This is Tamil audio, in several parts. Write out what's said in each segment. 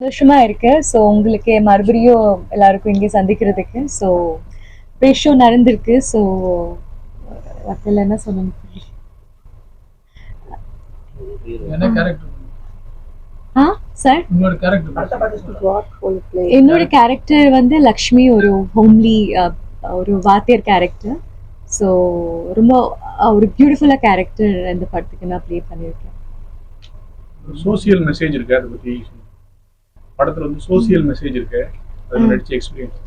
சந்தோஷமா இருக்கு. ஸோ உங்களுக்கு மறுபடியும் எல்லாருக்கும் இங்கே சந்திக்கிறதுக்கு. ஸோ ஷோ நடந்திருக்கு. ஸோ அதில் என்ன சொல்லணும்? என்ன கேரக்டர்? ஆ சார், உங்களோட கேரக்டர்? என்னோட கேரக்டர் வந்து லக்ஷ்மி, ஒரு ஹோம்லி ஒரு வாத்தியர் கேரக்டர். ஸோ ரொம்ப ஒரு பியூட்டிஃபுல்லாக கேரக்டர் இந்த படத்துக்கு நான் ப்ளே பண்ணியிருக்கேன். சோசியல் மெசேஜ் இருக்கு, அதை பற்றி படத்தில் வந்து சோசியல் மெசேஜ் இருக்கு, அதில் நடிச்ச எக்ஸ்பீரியன்ஸ்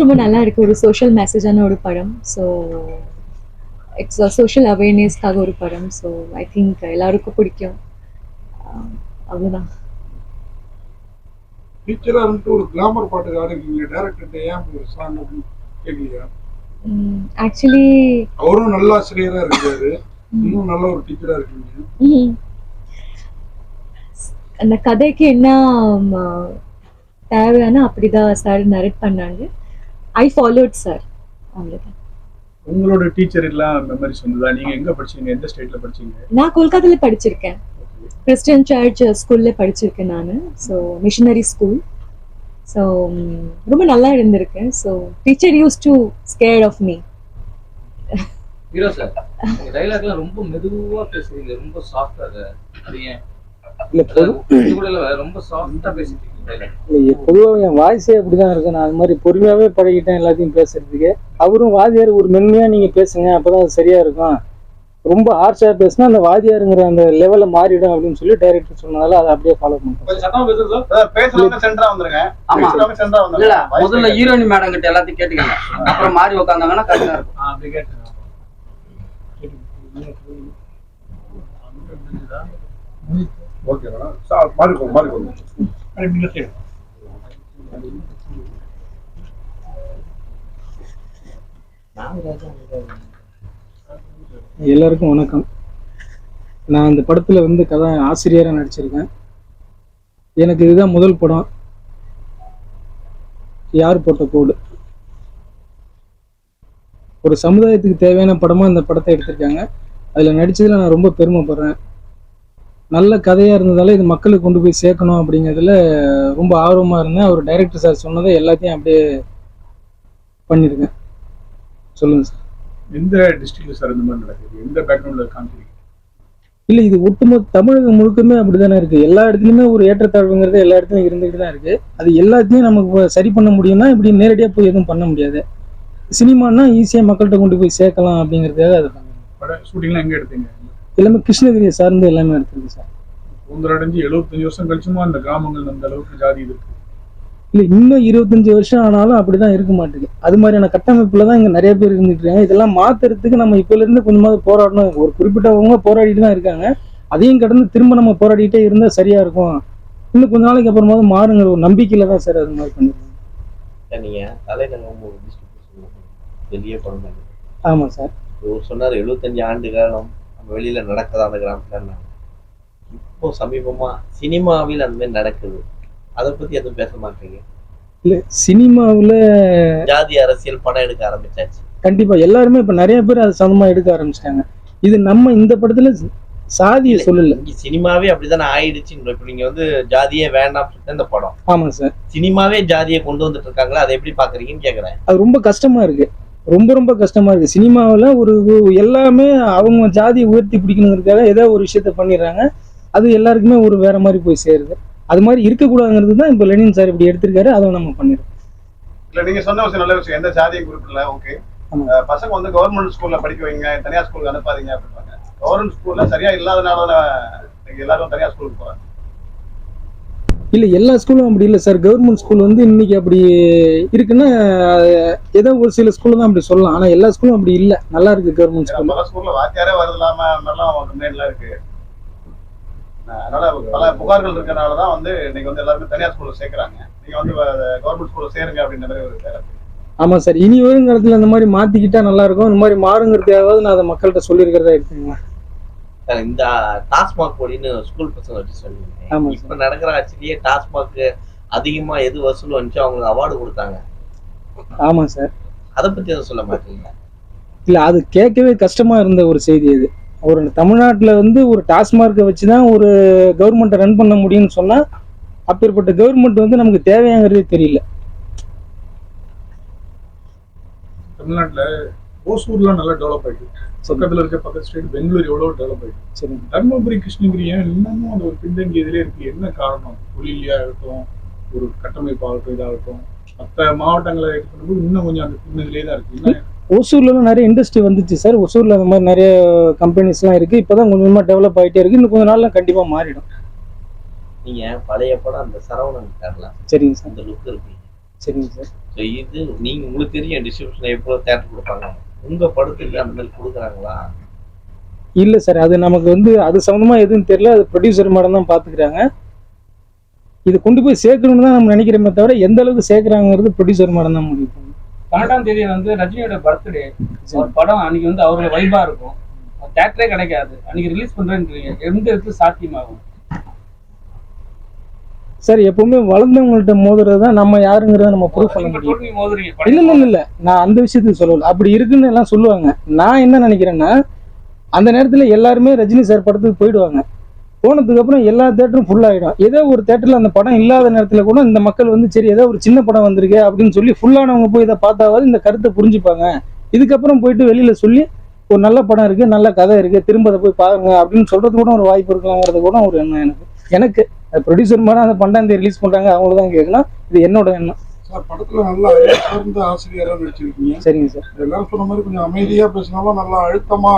ரொம்ப நல்லா இருக்கு. ஒரு சோஷியல் மெசேஜான ஒரு படம். ஸோ இட்ஸ் சோஷியல் அவேர்னஸ்க்காக ஒரு படம். ஸோ ஐ திங்க் எல்லாருக்கும் பிடிக்கும். அவ்வளோதான். டீச்சரா இருந்துட்டு ஒரு கிளாமர் பாட்டுக்கு ஆடுறீங்க, டைரக்டர் ஏன் ஒரு சாங் அப்படின்னு கேட்கலையா? ஆக்சுவலி அவரும் நல்ல ஆசிரியரா இருக்காரு, இன்னும் நல்ல ஒரு டீச்சரா இருக்கீங்க. அந்த கதைக்கு என்ன தேவையான அப்படிதான் சார் நரேட் பண்ணாங்க. ஐ ஃபாலோட் சார், அவ்வளோதான். உங்களோட டீச்சர் எல்லாம் மெமரிஸ் வந்ததா? நீங்க எங்க படிச்சீங்க, எந்த ஸ்டேட்ல படிச்சீங்க? நான் கொல்கத்தால படிச்சிருக்கேன். கிறிஸ்டியன் சர்ச் ஸ்கூல்ல படிச்சிருக்கேன் நான். So missionary school. ஸோ ரொம்ப நல்லா இருந்திருக்கேன். So teacher used to scared of me. Hero sir, உங்க டைலாக்லாம் ரொம்ப மெதுவா பேசுறீங்க, ரொம்ப சாஃப்டா. அது ஏன்? ரொம்ப சாஃப்டா பேசிட்டு பொதுவாக என் வாய்ஸே அப்படிதான் இருக்கு. நான் அது மாதிரி பொறுமையாவே பழகிட்டேன் எல்லாத்தையும் பேசுறதுக்கு. அவரும் வாதியார் ஒரு மென்மையா நீங்க பேசுங்க, அப்பதான் அது சரியா இருக்கும். ரொம்ப ஹார்ஷா பேசினா அந்த வாதியாருங்கிற அந்த லெவல்ல மாறிடும் அப்படின்னு சொல்லி டைரக்டர் சொன்னதால அதை அப்படியே ஃபாலோ பண்ணுறேன். முதல்ல ஹீரோயின் மேடம் கிட்ட எல்லாத்தையும் கேட்டுக்கங்க, அப்புறம் மாறி உட்காந்தாங்கன்னா கரெக்டா இருக்கும். ஓகேவா? மாறிக்கோங்க. எல்லாருக்கும் வணக்கம். நான் இந்த படத்துல வந்து கதை ஆசிரியரா நடிச்சிருக்கேன். எனக்கு இதுதான் முதல் படம். யார் போட்ட கோடு, ஒரு சமுதாயத்துக்கு தேவையான படமா இந்த படத்தை எடுத்திருக்காங்க. அதுல நடிச்சதுல நான் ரொம்ப பெருமைப்படுறேன். நல்ல கதையா இருந்ததால இது மக்களுக்கு கொண்டு போய் சேர்க்கணும் அப்படிங்கிறதுல ரொம்ப ஆர்வமா இருந்தேன். அவர் டைரக்டர் சார் சொன்னதை எல்லாத்தையும் அப்படியே பண்ணிருக்கேன். சொல்லுங்க சார். எந்த டிஸ்ட்ரிக்ட்ல சார் இந்த மாதிரி நடக்குது? எந்த பேக்ரவுண்ட்ல காமிக்கிறீங்க? இல்ல, இது ஒட்டுமொத்த தமிழகம் முழுக்கமே அப்படித்தானே இருக்கு. எல்லா இடத்துலயுமே ஒரு ஏற்றத்தாழ்வுங்கிறது எல்லா இடத்துலயும் இருந்துகிட்டு தான் இருக்கு. அது எல்லாத்தையும் நமக்கு சரி பண்ண முடியும்னா இப்படி நேரடியா போய் எதுவும் பண்ண முடியாது. சினிமானா ஈஸியா மக்கள்கிட்ட கொண்டு போய் சேர்க்கலாம் அப்படிங்கிறதுக்காக அதை படம் ஷூட்டிங்லாம் எங்க எடுத்தீங்க? எல்லாமே கிருஷ்ணகிரியை சார்ந்து எல்லாமே எடுத்துருக்கு சார். அடைஞ்சு 75 வருஷம் கழிச்சுமா அந்த கிராமங்கள் அந்த அளவுக்கு ஜாதி இருக்கு? இல்ல, இன்னும் 25 வருஷம் ஆனாலும் அப்படிதான் இருக்க மாட்டேங்குது. அது மாதிரியான கட்டமைப்புல தான் இங்க நிறைய பேர் இருந்துட்டு இருக்காங்க. இதெல்லாம் மாத்துறதுக்கு நம்ம இப்பல இருந்து கொஞ்சமாவது போராடணும். ஒரு குறிப்பிட்டவங்க போராடிட்டு தான் இருக்காங்க. அதையும் கடந்து திரும்ப நம்ம போராடிட்டே இருந்தா சரியா இருக்கும். இன்னும் கொஞ்ச நாளைக்கு அப்புறமாவது மாறுங்கிற ஒரு நம்பிக்கையில தான் சார் அது மாதிரி பண்ணிருக்காங்க. நீங்க வெளியே போன ஆமா சார். சொன்னாரு 75 ஆண்டு காலம் நம்ம வெளியில நடக்குதா அந்த கிராமத்துல. இப்போ சமீபமா சினிமாவில் அந்த மாதிரி நடக்குது, அதை பத்தி எதுவும் பேச மாட்டீங்க? இல்ல, சினிமாவுல ஜாதி அரசியல் படம் எடுக்க ஆரம்பிச்சாச்சு. கண்டிப்பா எல்லாருமே இப்ப நிறைய பேர் அது சமமா எடுக்க ஆரம்பிச்சிட்டாங்க. இது நம்ம இந்த படத்துல சாதியை சொல்லல, சினிமாவே அப்படித்தானே ஆயிடுச்சு. இப்ப நீங்க வந்து ஜாதியே வேண்டாம் இந்த படம். ஆமா சார். சினிமாவே ஜாதியை கொண்டு வந்துட்டு இருக்காங்களா, அதை எப்படி பாக்குறீங்கன்னு கேக்குறேன். அது ரொம்ப கஷ்டமா இருக்கு, ரொம்ப ரொம்ப கஷ்டமா இருக்கு. சினிமாவில் ஒரு எல்லாமே அவங்க ஜாதியை உயர்த்தி பிடிக்கணுங்கிறதுக்காக ஏதோ ஒரு விஷயத்த பண்ணிடுறாங்க. அது எல்லாருக்குமே ஒரு வேற மாதிரி போய் சேருது. அது மாதிரி இருக்கக்கூடாதுங்கிறது தான் இப்போ லெனின் சார் இப்படி எடுத்திருக்காரு. அதை நம்ம பண்ணிடுறோம். இல்ல, நீங்க சொன்ன விஷயம் நல்ல விஷயம். எந்த ஜாதியை குறிப்பிடல. ஓகே, பசங்க வந்து கவர்மெண்ட் ஸ்கூல்ல படிக்க வைங்க, தனியார் ஸ்கூலுக்கு அனுப்பாதீங்க அப்படின்றாங்க. கவர்மெண்ட் ஸ்கூல்ல சரியா இல்லாதனால எல்லாரும் தனியார் ஸ்கூலுக்கு போறாங்க. இல்ல, எல்லா ஸ்கூலும் அப்படி இல்லை சார். கவர்மெண்ட் ஸ்கூல் வந்து இன்னைக்கு அப்படி இருக்குன்னா ஏதோ ஒரு சில ஸ்கூல்ல தான் அப்படி சொல்லலாம். ஆனா எல்லா ஸ்கூலும் அப்படி இல்லை, நல்லா இருக்கு கவர்மெண்ட் ஸ்கூல். பல ஸ்கூல்ல வாத்தியாரே வருது இல்லாம கம்ப்ளைண்ட்லாம் இருக்கு. அதனால பல புகார்கள் இருக்கிறனாலதான் வந்து இன்னைக்கு வந்து எல்லாருமே தனியார் ஸ்கூல்ல சேர்க்கிறாங்க. நீங்க வந்து கவர்மெண்ட் ஸ்கூல்ல சேருங்க அப்படின்ற மாதிரி ஒரு வேலை. ஆமா சார், இனி வரும் காலத்துல அந்த மாதிரி மாத்திக்கிட்டா நல்லா இருக்கும். இந்த மாதிரி மாறுங்கிறதுக்காவது நான் அதை மக்கள்கிட்ட சொல்லியிருக்கிறதா இருக்குங்க. இந்த டாஸ்மாக் போடின்னு ஸ்கூல் பசங்க வச்சு சொன்னீங்க. இப்ப நடக்கிற ஆட்சிலேயே டாஸ்மாக் அதிகமா எது வசூல் வந்துச்சோ அவங்களுக்கு அவார்டு கொடுத்தாங்க. ஆமா சார். அதை பத்தி எதுவும் சொல்ல மாட்டீங்க? இல்ல, அது கேட்கவே கஷ்டமா இருந்த ஒரு செய்தி. அது ஒரு தமிழ்நாட்டுல வந்து ஒரு டாஸ்மார்க்கை வச்சுதான் ஒரு கவர்மெண்ட்டை ரன் பண்ண முடியும்னு சொன்னா அப்பேற்பட்ட கவர்மெண்ட் வந்து நமக்கு தேவையாங்கிறதே தெரியல. தமிழ்நாட்டுல ஓசூர்லாம் நல்லா டெவலப் ஆயிட்டு, பக்கத்துல இருக்க பக்கத்து ஸ்டேட் பெங்களூர் எவ்வளவு டெவலப் ஆயிட்டு, சரி, தர்மபுரி கிருஷ்ணகிரி ஏன் இன்னமும் அந்த ஒரு பின்தங்கிய இதுல இருக்கு? என்ன காரணம்? தொழிலியா இருக்கட்டும், ஒரு கட்டமைப்பு ஆகட்டும், இதாகட்டும், மற்ற மாவட்டங்களை இது பண்ணும்போது இன்னும் கொஞ்சம் அந்த பின்னதிலே தான் இருக்கு. என்ன ஒசூர்லாம் நிறைய இண்டஸ்ட்ரி வந்துச்சு சார். ஒசூர்ல அந்த மாதிரி நிறைய கம்பெனிஸ்லாம் இருக்கு. இப்போதான் கொஞ்சம் கொஞ்சமாக டெவலப் ஆகிட்டே இருக்கு. இன்னும் கொஞ்ச நாள்ல கண்டிப்பா மாறிடும். நீங்க பழைய படம் அந்த சரவணன் தரலாம், சரிங்க சார். அந்த லுக் இருக்கு. சரிங்க சார். ஸோ இது நீங்க உங்களுக்கு தெரியும் டிஸ்ட்ரிபியூஷன் எப்போ தேட்டர் கொடுப்பாங்க, உங்க படத்துக்கு அந்த மாதிரி கொடுக்குறாங்களா? இல்ல சார், அது நமக்கு வந்து அது சம்மந்தமா எதுவும் தெரியல. அது ப்ரொடியூசர் மேடம் தான் பாத்துக்கிறாங்க. இது கொண்டு போய் சேர்க்கணும்னு தான் நம்ம நினைக்கிறோமே தவிர எந்த அளவுக்கு சேர்க்கறாங்கிறது ப்ரொடியூசர் மேடம் தான் முடிவு பண்ணும். 12ஆம் தேதி வந்து ரஜினியோட பர்த்டே. ஒரு படம் அன்னைக்கு வந்து அவரோட வைபா இருக்கும், தேட்டரே கிடைக்காது, அன்னைக்கு ரிலீஸ் பண்றேன்றீங்க, எந்த இடத்துல சாத்தியமாகும் சார்? எப்பவுமே வளர்ந்தவங்கள்ட்ட மோதுறது தான் நம்ம யாருங்கிறத நம்ம ப்ரூவ் பண்ண முடியும். தோல்வி மோதுறீங்க. இல்ல இல்ல இல்ல, நான் அந்த விஷயத்துக்கு சொல்லல. அப்படி இருக்குன்னு எல்லாம் சொல்லுவாங்க. நான் என்ன நினைக்கிறேன்னா, அந்த நேரத்துல எல்லாருமே ரஜினி சார் படத்துக்கு போயிடுவாங்க. போனதுக்கு அப்புறம் எல்லா தேட்டரும் ஃபுல் ஆயிடும். ஏதோ ஒரு தேட்டர்ல அந்த படம் இல்லாத நேரத்துல கூட இந்த மக்கள் வந்து சரி ஏதோ ஒரு சின்ன படம் வந்திருக்கு அப்படின்னு சொல்லி ஃபுல்லானவங்க போய் இதை பார்த்தாவது இந்த கருத்தை புரிஞ்சுப்பாங்க. இதுக்கப்புறம் போயிட்டு வெளியில சொல்லி ஒரு நல்ல படம் இருக்கு, நல்ல கதை இருக்கு, திரும்ப அதை போய் பாருங்க அப்படின்னு சொல்றது கூட ஒரு வாய்ப்பு இருக்கலாங்கிறது கூட ஒரு எண்ணம் எனக்கு ப்ரொடியூசர் மாதிரி அந்த 12ஆம் தேதி ரிலீஸ் பண்றாங்க, அவங்களுக்கு தான் கேட்கணும். இது என்னோட எண்ணம் சார். படத்துல நல்லா சிறந்த ஆசிரியரா நடிச்சிருக்கீங்க. சரிங்க சார். எல்லாரும் சொன்ன மாதிரி கொஞ்சம் அமைதியா பேசினாலும் நல்லா அழுத்தமா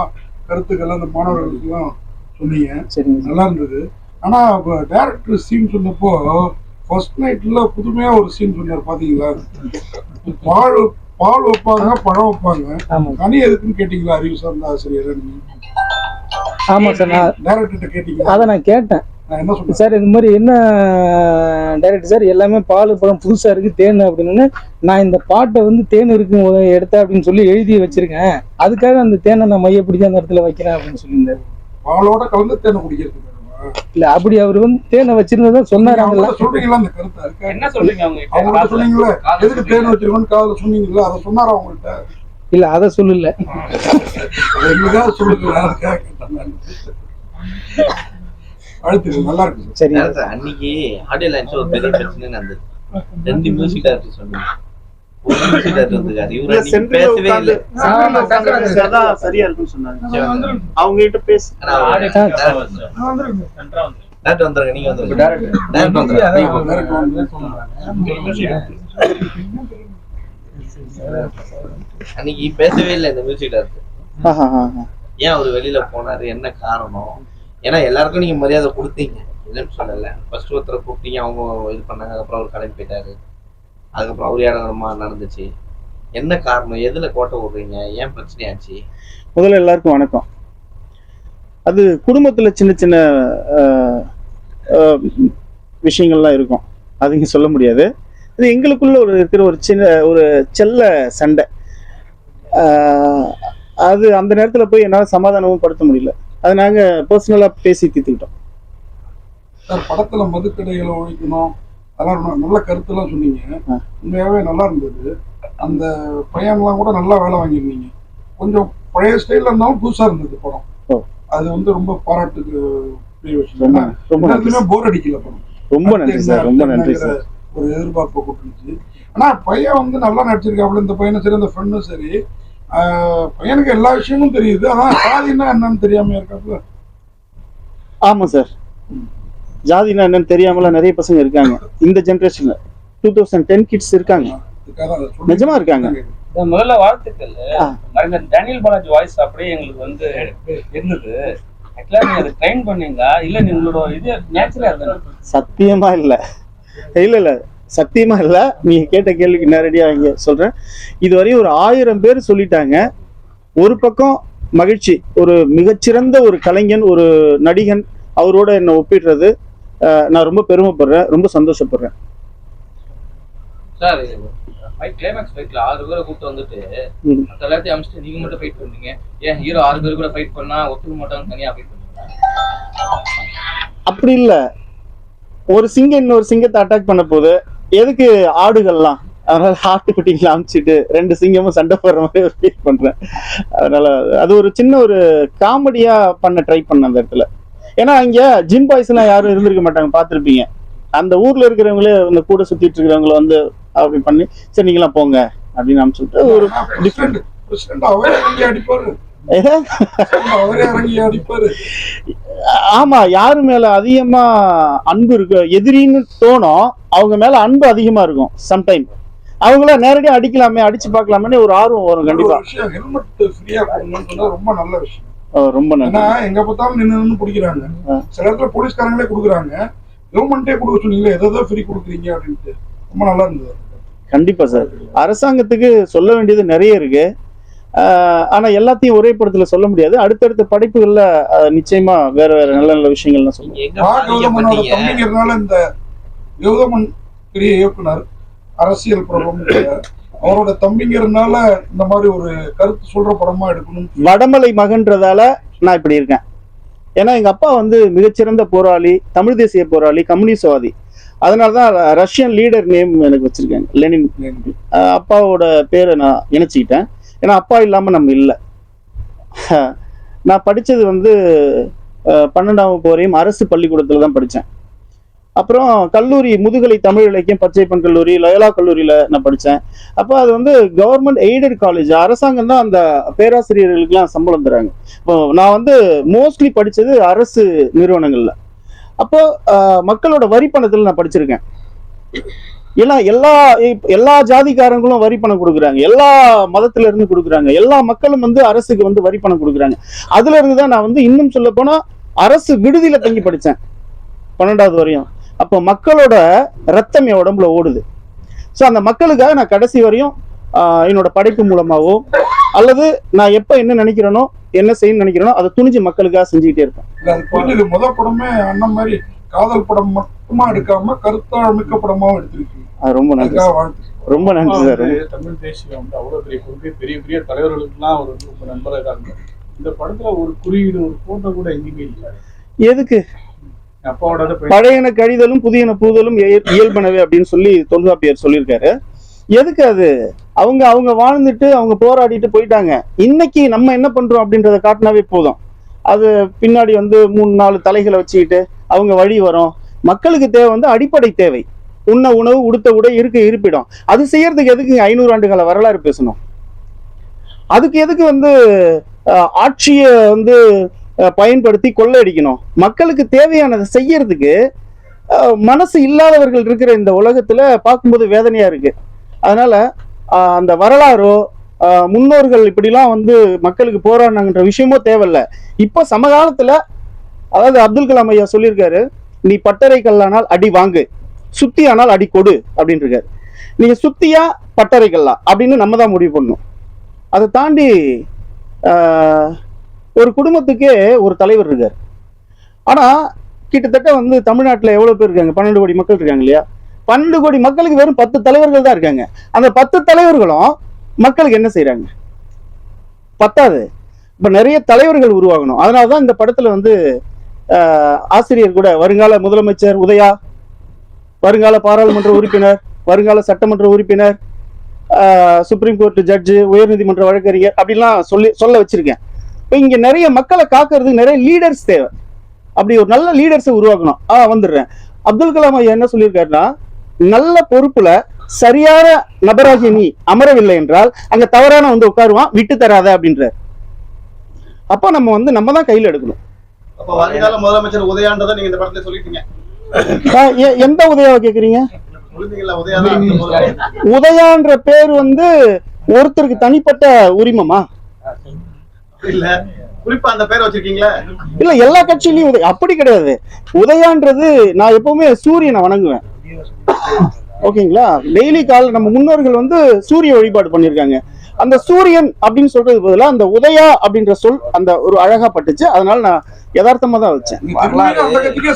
கருத்துக்கள் அந்த மாணவர்களுக்குலாம் சொன்னீங்க. சரிங்க சார். நல்லா இருந்தது. ஆனா டைரக்டர் சீன் சொன்னப்போ ஃபர்ஸ்ட் நைட்ல புதுமையா ஒரு சீன் சொன்னார் பாத்தீங்களா? பால் வைப்பாங்க, பழம் வைப்பாங்க, ஆமா கனி எதுக்குன்னு கேட்டீங்களா? அறிவு சார்ந்த ஆசிரியர் ஆமா சார். நான் டைரக்டர்கிட்ட கேட்டீங்களா? அதை நான் கேட்டேன். நான் என்ன சொன்னேன் சார், இது மாதிரி என்ன டைரக்டர் சார், எல்லாமே பால் பழம் புதுசா இருக்கு, தேன் அப்படின்னு. நான் இந்த பாட்டை வந்து தேன் இருக்கு எடுத்தேன் அப்படின்னு சொல்லி எழுதி வச்சிருக்கேன், அதுக்காக அந்த தேனை நான் மையப்பிடிச்சு அந்த இடத்துல வைக்கிறேன் அப்படின்னு சொல்லியிருந்தாரு. பாலோட கலந்து தேனை குடிக்கிறது இல்ல, அப்படி அவர் வந்து தேனை வச்சிருந்ததா சொன்னாரு. சொல்றீங்களா? அந்த கருத்தை என்ன சொல்றீங்க அவங்கள்ட்ட சொன்னீங்களா? எதுக்கு தேன் வச்சிருக்கோன்னு காதுல சொன்னீங்களா? அதை சொன்னாரா அவங்கள்ட்ட? இல்ல, அதை சொல்லல. எங்களுக்காக சொல்லுங்க. அழுத்து நல்லா இருக்கு. சரி, அன்னைக்கு ஆடியோ லைன்ஸ் ஒரு பெரிய பிரச்சனை நடந்தது. 2 மியூசிக் டைரக்டர் சொன்னீங்க, ஒரு மியூசிக் டைரக்டர் வந்துருக்காரு, இவரு அன்னைக்கு பேசவே இல்லை. சரியா இருக்குன்னு சொன்னாங்க. அவங்க கிட்ட பேச டேரக்டர் வந்துருங்க, நீங்க வந்துருங்க. டேரக்டர் அன்னைக்கு பேசவே இல்லை இந்த மியூசிக் டைரக்டர். ஏன் அவரு வெளியில போனாரு, என்ன காரணம்? ஏன்னா எல்லாருக்கும் நீங்க மரியாதை கொடுத்தீங்க, இல்லைன்னு சொல்லல. ஃபர்ஸ்ட் ஒருத்தரை கூப்பிட்டீங்க, அவங்க இது பண்ணாங்க, அதுக்கப்புறம் அவர் கிளம்பி போயிட்டாரு, அதுக்கப்புறம் அவர் இடமா நடந்துச்சு. என்ன காரணம்? எதுல கோட்டை விடுறீங்க? ஏன் பிரச்சனையாச்சு? முதல்ல எல்லாருக்கும் வணக்கம். அது குடும்பத்துல சின்ன சின்ன விஷயங்கள்லாம் இருக்கும், அது இங்க சொல்ல முடியாது. இது எங்களுக்குள்ள இருக்கிற ஒரு சின்ன ஒரு செல்ல சண்டை. அது அந்த நேரத்துல போய் என்னால் சமாதானமும் படுத்த முடியல. அதை நாங்க பர்சனலா பேசி தீர்த்துக்கிட்டோம். சார், படத்துல மதுக்கடைகளை ஒழிக்கணும், அதெல்லாம் நல்ல கருத்தெல்லாம் சொன்னீங்க. உண்மையாவே நல்லா இருந்தது. அந்த பையன்லாம் கூட நல்லா வேலை வாங்கியிருந்தீங்க. கொஞ்சம் பழைய ஸ்டைல்ல இருந்தாலும் புதுசா இருந்தது படம். அது வந்து ரொம்ப பாராட்டுக்கு விஷயம். போர் அடிக்கல படம். ரொம்ப நன்றி சார், ரொம்ப நன்றி சார். ஒரு எதிர்பார்ப்பை கூட்டுச்சு. ஆனா பையன் வந்து நல்லா நடிச்சிருக்காப்புல. இந்த பையனும் சரி, அந்த ஃப்ரெண்டும் சரி, பையனுக்கு எல்லா விஷயமும் தெரியுது. ஆனா ஜாதினா என்னன்னு தெரியாம இருக்காப்புல. ஆமா சார், ஜாதினா என்னன்னு தெரியாமலாம் நிறைய பசங்க இருக்காங்க இந்த ஜென்ரேஷன்ல. 2010 கிட்ஸ் இருக்காங்க, நிஜமா இருக்காங்க. முதல்ல வாழ்த்துக்கள். டேனியல் பாலாஜி வாய்ஸ் அப்படியே எங்களுக்கு வந்து இருந்தது. நீங்க அதை ட்ரெயின் பண்ணீங்களா இல்ல உங்களோட இது நேச்சுரலா இருந்தது? சத்தியமா இல்ல, இல்ல சத்தியமா இல்ல. நீங்க கேட்ட கேள்விக்கு நேரடியா இங்க சொல்றேன். இதுவரையும் ஒரு 1000 பேர் சொல்லிட்டாங்க. ஒரு பக்கம் மகிழ்ச்சி, ஒரு மிகச்சிறந்த ஒரு கலைஞன், ஒரு நடிகன், அவரோட என்ன ஒப்பிடுறது நான் ரொம்ப பெருமைப்படுறேன், ரொம்ப சந்தோஷப்படுறேன். சார், கிளைமேக்ஸ் ஃபைட்ல 6 பேரை கூப்பிட்டு வந்துட்டு மற்ற எல்லாத்தையும் அமிச்சிட்டு நீங்க மட்டும் ஃபைட் பண்ணீங்க. ஏன் ஹீரோ 6 பேர் கூட ஃபைட் பண்ணா ஒத்துக்க மாட்டாங்க, தனியா ஃபைட் பண்ணீங்க? அப்படி இல்ல, ஒரு சிங்கம் இன்னொரு சிங்கத்தை அட்டாக் பண்ண போது எதுக்கு ஆடுகள்லாம், அதனால ஆட்டுக்குட்டிகளை அமிச்சிட்டு 2 சிங்கமும் சண்டை போடுற மாதிரி ஒரு ஃபீல் பண்றேன். அதனால அது ஒரு சின்ன ஒரு காமெடியா பண்ண ட்ரை பண்ண அந்த இடத்துல. ஏன்னா இங்க ஜிம் பாய்ஸ் எல்லாம் யாரும் இருந்திருக்க மாட்டாங்க, பார்த்துருப்பீங்க. அந்த ஊர்ல இருக்கிறவங்களே இந்த கூட சுத்திட்டு இருக்கிறவங்கள வந்து அப்படி பண்ணி சரி நீங்களாம் போங்க அப்படின்னு நான் சொல்லிட்டு ஒரு பிரசிடென்ட் அவரே இறங்கி அடிப்பாரு, அவரே இறங்கி அடிப்பாரு. ஆமா, யாரு மேல அதிகமா அன்பு இருக்கு எதிரின்னு தோணும், அவங்க மேல அன்பு அதிகமா இருக்கும். சம்டைம் அவங்கள நேரடியா அடிக்கலாமே, அடிச்சு பார்க்கலாமே ஒரு ஆர்வம் வரும் கண்டிப்பா. ஹெல்மெட் ஃப்ரீயா கொடுங்கன்னு சொன்னா ரொம்ப நல்ல விஷயம். ரொம்ப நன்றி. ஏன்னா எங்க பார்த்தாலும் நின்று பிடிக்கிறாங்க, சில இடத்துல போலீஸ்காரங்களே கொடுக்குறாங்க, கவர்மெண்டே கொடுக்க சொன்னீங்களே எதாவது ஃப்ரீ கொடுக்குறீங்க அப்படின்ட்டு ரொம்ப நல்லா இருந்தது. கண்டிப்பா சார், அரசாங்கத்துக்கு சொல்ல வேண்டியது நிறைய இருக்கு. ஆனா எல்லாத்தையும் ஒரே படத்துல சொல்ல முடியாது. அடுத்தடுத்த படைப்புகள்ல நிச்சயமா வேற வேற நல்ல நல்ல விஷயங்கள்லாம் சொல்லுவோம். தம்பிங்கிறதுனால இந்த கௌதமன் பெரிய இயக்குனர், அரசியல் பிரபலம், அவரோட தம்பிங்கிறதுனால இந்த மாதிரி ஒரு கருத்து சொல்ற படமா எடுக்கணும். வடமலை மகன்றதால நான் இப்படி இருக்கேன். ஏன்னா எங்க அப்பா வந்து மிகச்சிறந்த போராளி, தமிழ் தேசிய போராளி, கம்யூனிஸ்ட்வாதி. அதனாலதான் ரஷ்யன் லீடர் நேம் எனக்கு வச்சிருக்கேன், லெனின். அப்பாவோட பேரை நான் இணைச்சிக்கிட்டேன். ஏன்னா அப்பா இல்லாம நம்ம இல்லை. நான் படிச்சது வந்து 12ஆம் வகுப்பு வரையும் அரசு பள்ளிக்கூடத்துல தான் படித்தேன். அப்புறம் கல்லூரி முதுகலை தமிழ் இலக்கியம் பச்சைப்பன் கல்லூரி, லயோலா கல்லூரியில நான் படித்தேன். அப்போ அது வந்து கவர்மெண்ட் எய்டட் காலேஜ், அரசாங்கம் தான் அந்த பேராசிரியர்களுக்கெல்லாம் சம்பளம் தராங்க. இப்போ நான் வந்து மோஸ்ட்லி படித்தது அரசு நிறுவனங்கள்ல. அப்போ மக்களோட வரி பணத்தில் நான் படிச்சிருக்கேன். ஏன்னா எல்லா ஜாதிக்காரங்களும் வரி பணம் கொடுக்குறாங்க, எல்லா மதத்துல இருந்து கொடுக்குறாங்க, எல்லா மக்களும் வந்து அரசுக்கு வந்து வரி பணம் கொடுக்குறாங்க. அதுல இருந்து தான் நான் வந்து இன்னும் சொல்ல போனா அரசு விடுதியில தங்கி படித்தேன் 12வது வரையும். அப்போ மக்களோட ரத்தம் என் உடம்புல ஓடுது. ஸோ அந்த மக்களுக்காக நான் கடைசி வரையும் என்னோட படைப்பு மூலமாவோ அல்லது நான் எப்ப என்ன நினைக்கிறேனோ, என்ன செய்யணும்னு நினைக்கிறேனோ அதை துணிஞ்சு மக்களுக்காக செஞ்சுக்கிட்டே இருப்பேன். முதல் படமே அண்ணன் மாதிரி காதல் படம் மட்டுமா எடுக்காம கருத்தாமிக்க படமாவும் எடுத்திருக்கீங்க. ரொம்ப நன்றி, ரொம்ப நன்றி சார். தமிழ் தேசியம் வந்து அவ்வளவு பெரிய கொள்கை, பெரிய பெரிய தலைவர்களுக்குலாம் அவர் வந்து ரொம்ப நண்பராக இருக்காங்க. இந்த படத்துல ஒரு குறியீடு, ஒரு போட்டோ கூட எங்கேயுமே இல்லை. எதுக்கு? அப்பாவோட பழையன கழிதலும் புதியன புகுதலும் இயல்பனவே அப்படின்னு சொல்லி தொல்காப்பியர் சொல்லியிருக்காரு. எதுக்கு அது? அவங்க வாழ்ந்துட்டு அவங்க போராடிட்டு போயிட்டாங்க. இன்னைக்கு நம்ம என்ன பண்றோம் அப்படின்றத காட்டினாவே போதும். அது பின்னாடி வந்து 3-4 தலைகளை வச்சுக்கிட்டு அவங்க வழி வரும். மக்களுக்கு தேவை வந்து அடிப்படை தேவை, உண்ண உணவு, உடுத்த உடை, இருக்க இருப்பிடம். அது செய்யறதுக்கு எதுக்கு 500 ஆண்டுகால வரலாறு பேசணும்? அதுக்கு எதுக்கு வந்து ஆட்சியை வந்து பயன்படுத்தி கொள்ளையடிக்கணும்? மக்களுக்கு தேவையானதை செய்யறதுக்கு மனசு இல்லாதவர்கள் இருக்கிற இந்த உலகத்துல பார்க்கும்போது வேதனையா இருக்கு. அதனால அந்த வரலாறோ முன்னோர்கள் இப்படிலாம் வந்து மக்களுக்கு போராடினாங்கன்ற விஷயமோ தேவையில்ல. இப்ப சமகாலத்துல, அதாவது அப்துல் கலாம் ஐயா சொல்லியிருக்காரு, நீ பட்டறை கல்லானால் அடி வாங்கு, சுத்தி ஆனால் அடி கொடு அப்படின்னு இருக்காரு. நீங்க சுத்தியா பட்டறை கல்லா அப்படின்னு நம்ம தான் முடிவு பண்ணணும். அதை தாண்டி ஒரு குடும்பத்துக்கே ஒரு தலைவர் இருக்காரு. ஆனா கிட்டத்தட்ட வந்து தமிழ்நாட்டுல எவ்வளவு பேர் இருக்காங்க? 12 கோடி மக்கள் இருக்காங்க இல்லையா? 12 கோடி மக்களுக்கு வெறும் 10 தலைவர்கள் தான் இருக்காங்க. அந்த 10 தலைவர்களும் மக்களுக்கு என்ன செய்யறாங்க? பத்தாது. இப்ப நிறைய தலைவர்கள் உருவாகணும். அதனாலதான் இந்த படத்துல வந்து ஆசிரியர் கூட வருங்கால முதலமைச்சர் உதயா, வருங்கால பாராளுமன்ற உறுப்பினர், வருங்கால சட்டமன்ற உறுப்பினர், சுப்ரீம் கோர்ட் ஜட்ஜு, உயர்நீதிமன்ற வழக்கறிஞர் அப்படிலாம் சொல்ல வச்சிருக்கேன். இப்போ இங்க நிறைய மக்களை காக்கிறதுக்கு நிறைய லீடர்ஸ் தேவை. அப்படி ஒரு நல்ல லீடர்ஸை உருவாக்கணும். வந்துடுறேன். அப்துல் கலாம் ஐயா என்ன சொல்லியிருக்காருன்னா, நல்ல பொறுப்புல சரியான நபராகிய நீ அமரவில்லை என்றால் அங்க தவறான வந்து உட்காருவான், விட்டு தராத அப்படின்ற. அப்ப நம்ம தான் கையில எடுக்கணும். அப்ப வருங்கால முதலமைச்சர் உதயான்றதை நீங்க இந்த படத்துல சொல்லிட்டீங்க. எந்த உதயாவை கேக்குறீங்க? உதயான்ற பேர் வந்து ஒருத்தருக்கு தனிப்பட்ட உரிமமா? இல்ல குறிப்பா அந்த பேர் வச்சிருக்கீங்களா? இல்ல, எல்லா கட்சியிலயும் அப்படி கிடையாது. உதயான்றது நான் எப்பவுமே சூரியனை வணங்குவேன். ஓகேங்களா? டெய்லி கால நம்ம முன்னோர்கள் வந்து சூரிய வழிபாடு பண்ணிருக்காங்க. அந்த சூரியன் அப்படின்னு சொல்றது பதிலா அந்த உதயா அப்படின்ற சொல் அந்த ஒரு அழகா பட்டுச்சு. அதனால நான் யதார்த்தமா தான் வச்சேன்.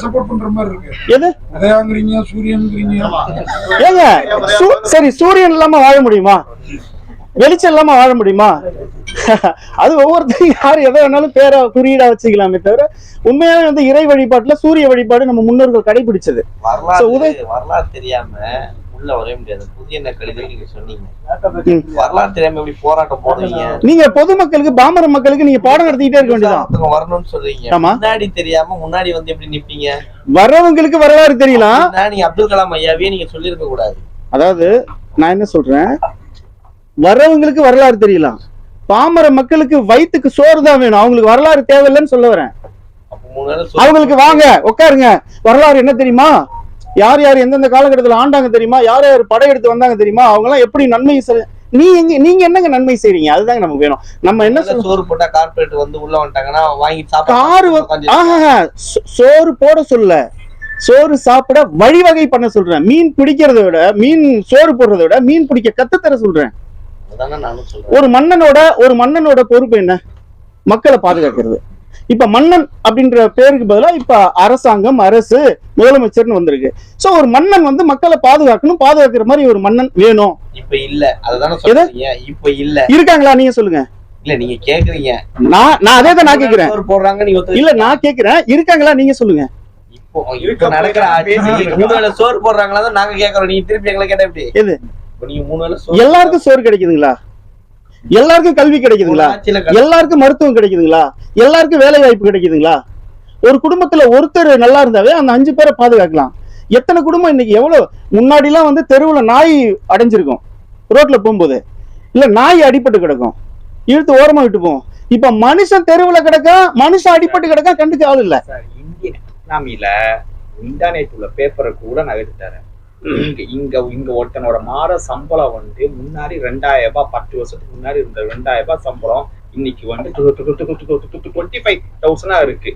சப்போர்ட் பண்ற மாதிரி இருக்கு. எது உதயாங்கிறீங்க, சூரியன்ங்கிறீங்க. ஏங்க சரி, சூரியன் இல்லாம வாழ முடியுமா? வெளிச்சம் இல்லாம வாழ முடியுமா? அது ஒவ்வொருத்தரும் யாரு எதை வேணாலும் பேரை குறியீடா வச்சுக்கலாமே தவிர உண்மையாவே வந்து இறை வழிபாட்டுல சூரிய வழிபாடு நம்ம முன்னோர்கள் கடைபிடிச்சது. வரலாறு தெரியாம உள்ள வரவே முடியாது. புதிய கழிதல் நீங்க சொன்னீங்க. வரலாறு தெரியாம எப்படி போராட்டம் போடுவீங்க? நீங்க பொதுமக்களுக்கு, பாமர மக்களுக்கு நீங்க பாடம் நடத்திக்கிட்டே இருக்க வேண்டியதான். வரணும்னு சொல்றீங்க. முன்னாடி தெரியாம முன்னாடி வந்து எப்படி நிப்பீங்க? வர்றவங்களுக்கு வரலாறு தெரியலாம். நீங்க அப்துல் கலாம் ஐயாவே நீங்க சொல்லியிருக்க கூடாது. அதாவது நான் என்ன சொல்றேன், வர்றவங்களுக்கு வரலாறு தெரியலாம், பாமர மக்களுக்கு வயிற்றுக்கு சோறு தான் வேணும், அவங்களுக்கு வரலாறு தேவையில்லைன்னு சொல்ல வரேன். அவங்களுக்கு வாங்க உட்காருங்க, வரலாறு என்ன தெரியுமா, யார் யார் எந்தெந்த காலகட்டத்தில் ஆண்டாங்க தெரியுமா, யார் யார் படையெடுத்து வந்தாங்க தெரியுமா, அவங்க எல்லாம் எப்படி நன்மை நீங்க என்னங்க நன்மை செய்றீங்க, அதுதாங்க நமக்கு வேணும். நம்ம என்ன சோறு போட்டா கார்பரேட் வந்து உள்ள வந்துட்டாங்கன்னா வாங்கி சோறு போட சொல்ல, சோறு சாப்பிட வழிவகை பண்ண சொல்றேன். மீன் பிடிக்கிறத விட, மீன் சோறு போடுறத விட மீன் பிடிக்க கத்துத்தர சொல்றேன். ஒரு மன்னனோட பொறுப்பு என்ன? மக்களை பாதுகாக்கிறது. இப்ப மன்னன் அப்படின்ற பேருக்கு பதிலா இப்ப அரசாங்கம், அரசு, முதலமைச்சர்னு வந்திருக்கு. சோ ஒரு மன்னன் வந்து மக்களை பாதுகாக்கணும், பாதுகாக்கிற மாதிரி ஒரு மன்னன் வேணும். இப்ப இல்ல, அதுதானே சொல்றீங்க. இப்ப இல்ல இருக்காங்களா? நீங்க சொல்லுங்க. இல்ல நீங்க கேக்குறீங்க, நான் அதே தான் நான் கேக்குறேன். போடுறாங்க நீங்க இல்ல, நான் கேக்குறேன் இருக்காங்களா, நீங்க சொல்லுங்க. இப்போ நடக்கிற ஆட்சி 3 வேளை சோறு போடுறாங்களா தான் நாங்க கேக்குறோம். நீங்க திருப்பி எங்களை கேட்டா எப்படி? எது நீங்க 3 வேளை எல்லாருக்கும் சோறு கிடைக்குதுங்களா? எல்லாருக்கும் கல்வி கிடைக்குதுங்களா? எல்லாருக்கும் மருத்துவம் கிடைக்குதுங்களா? எல்லாருக்கும் வேலை வாய்ப்பு கிடைக்குதுங்களா? ஒரு குடும்பத்துல ஒருத்தர் நல்லா இருந்தாவே அந்த 5 பேரை பாதுகாக்கலாம். எத்தனை குடும்பம் இன்னைக்கு, எவ்வளவு முன்னாடி எல்லாம் வந்து தெருவுல நாய் அடைஞ்சிருக்கும், ரோட்ல போகும்போது இல்ல நாய் அடிபட்டு கிடக்கும், இழுத்து ஓரமா விட்டு போவோம். இப்ப மனுஷன் தெருவுல கிடக்க, மனுஷன் அடிபட்டு கிடக்க, கண்டுக்க ஆள் இல்ல. இந்தியன் எக்கனாமில இன்டர்நெட் உள்ள பேப்பரை கூட நான் எடுத்துறேன். இங்க ஒருத்தனோட மாத சம்பளம் வந்து முன்னாடி 2000 ரூபாய், 10 வருஷத்துக்கு முன்னாடி இருந்த 2000 ரூபாய் சம்பளம் இன்னைக்கு வந்து 25,000 இருக்கு.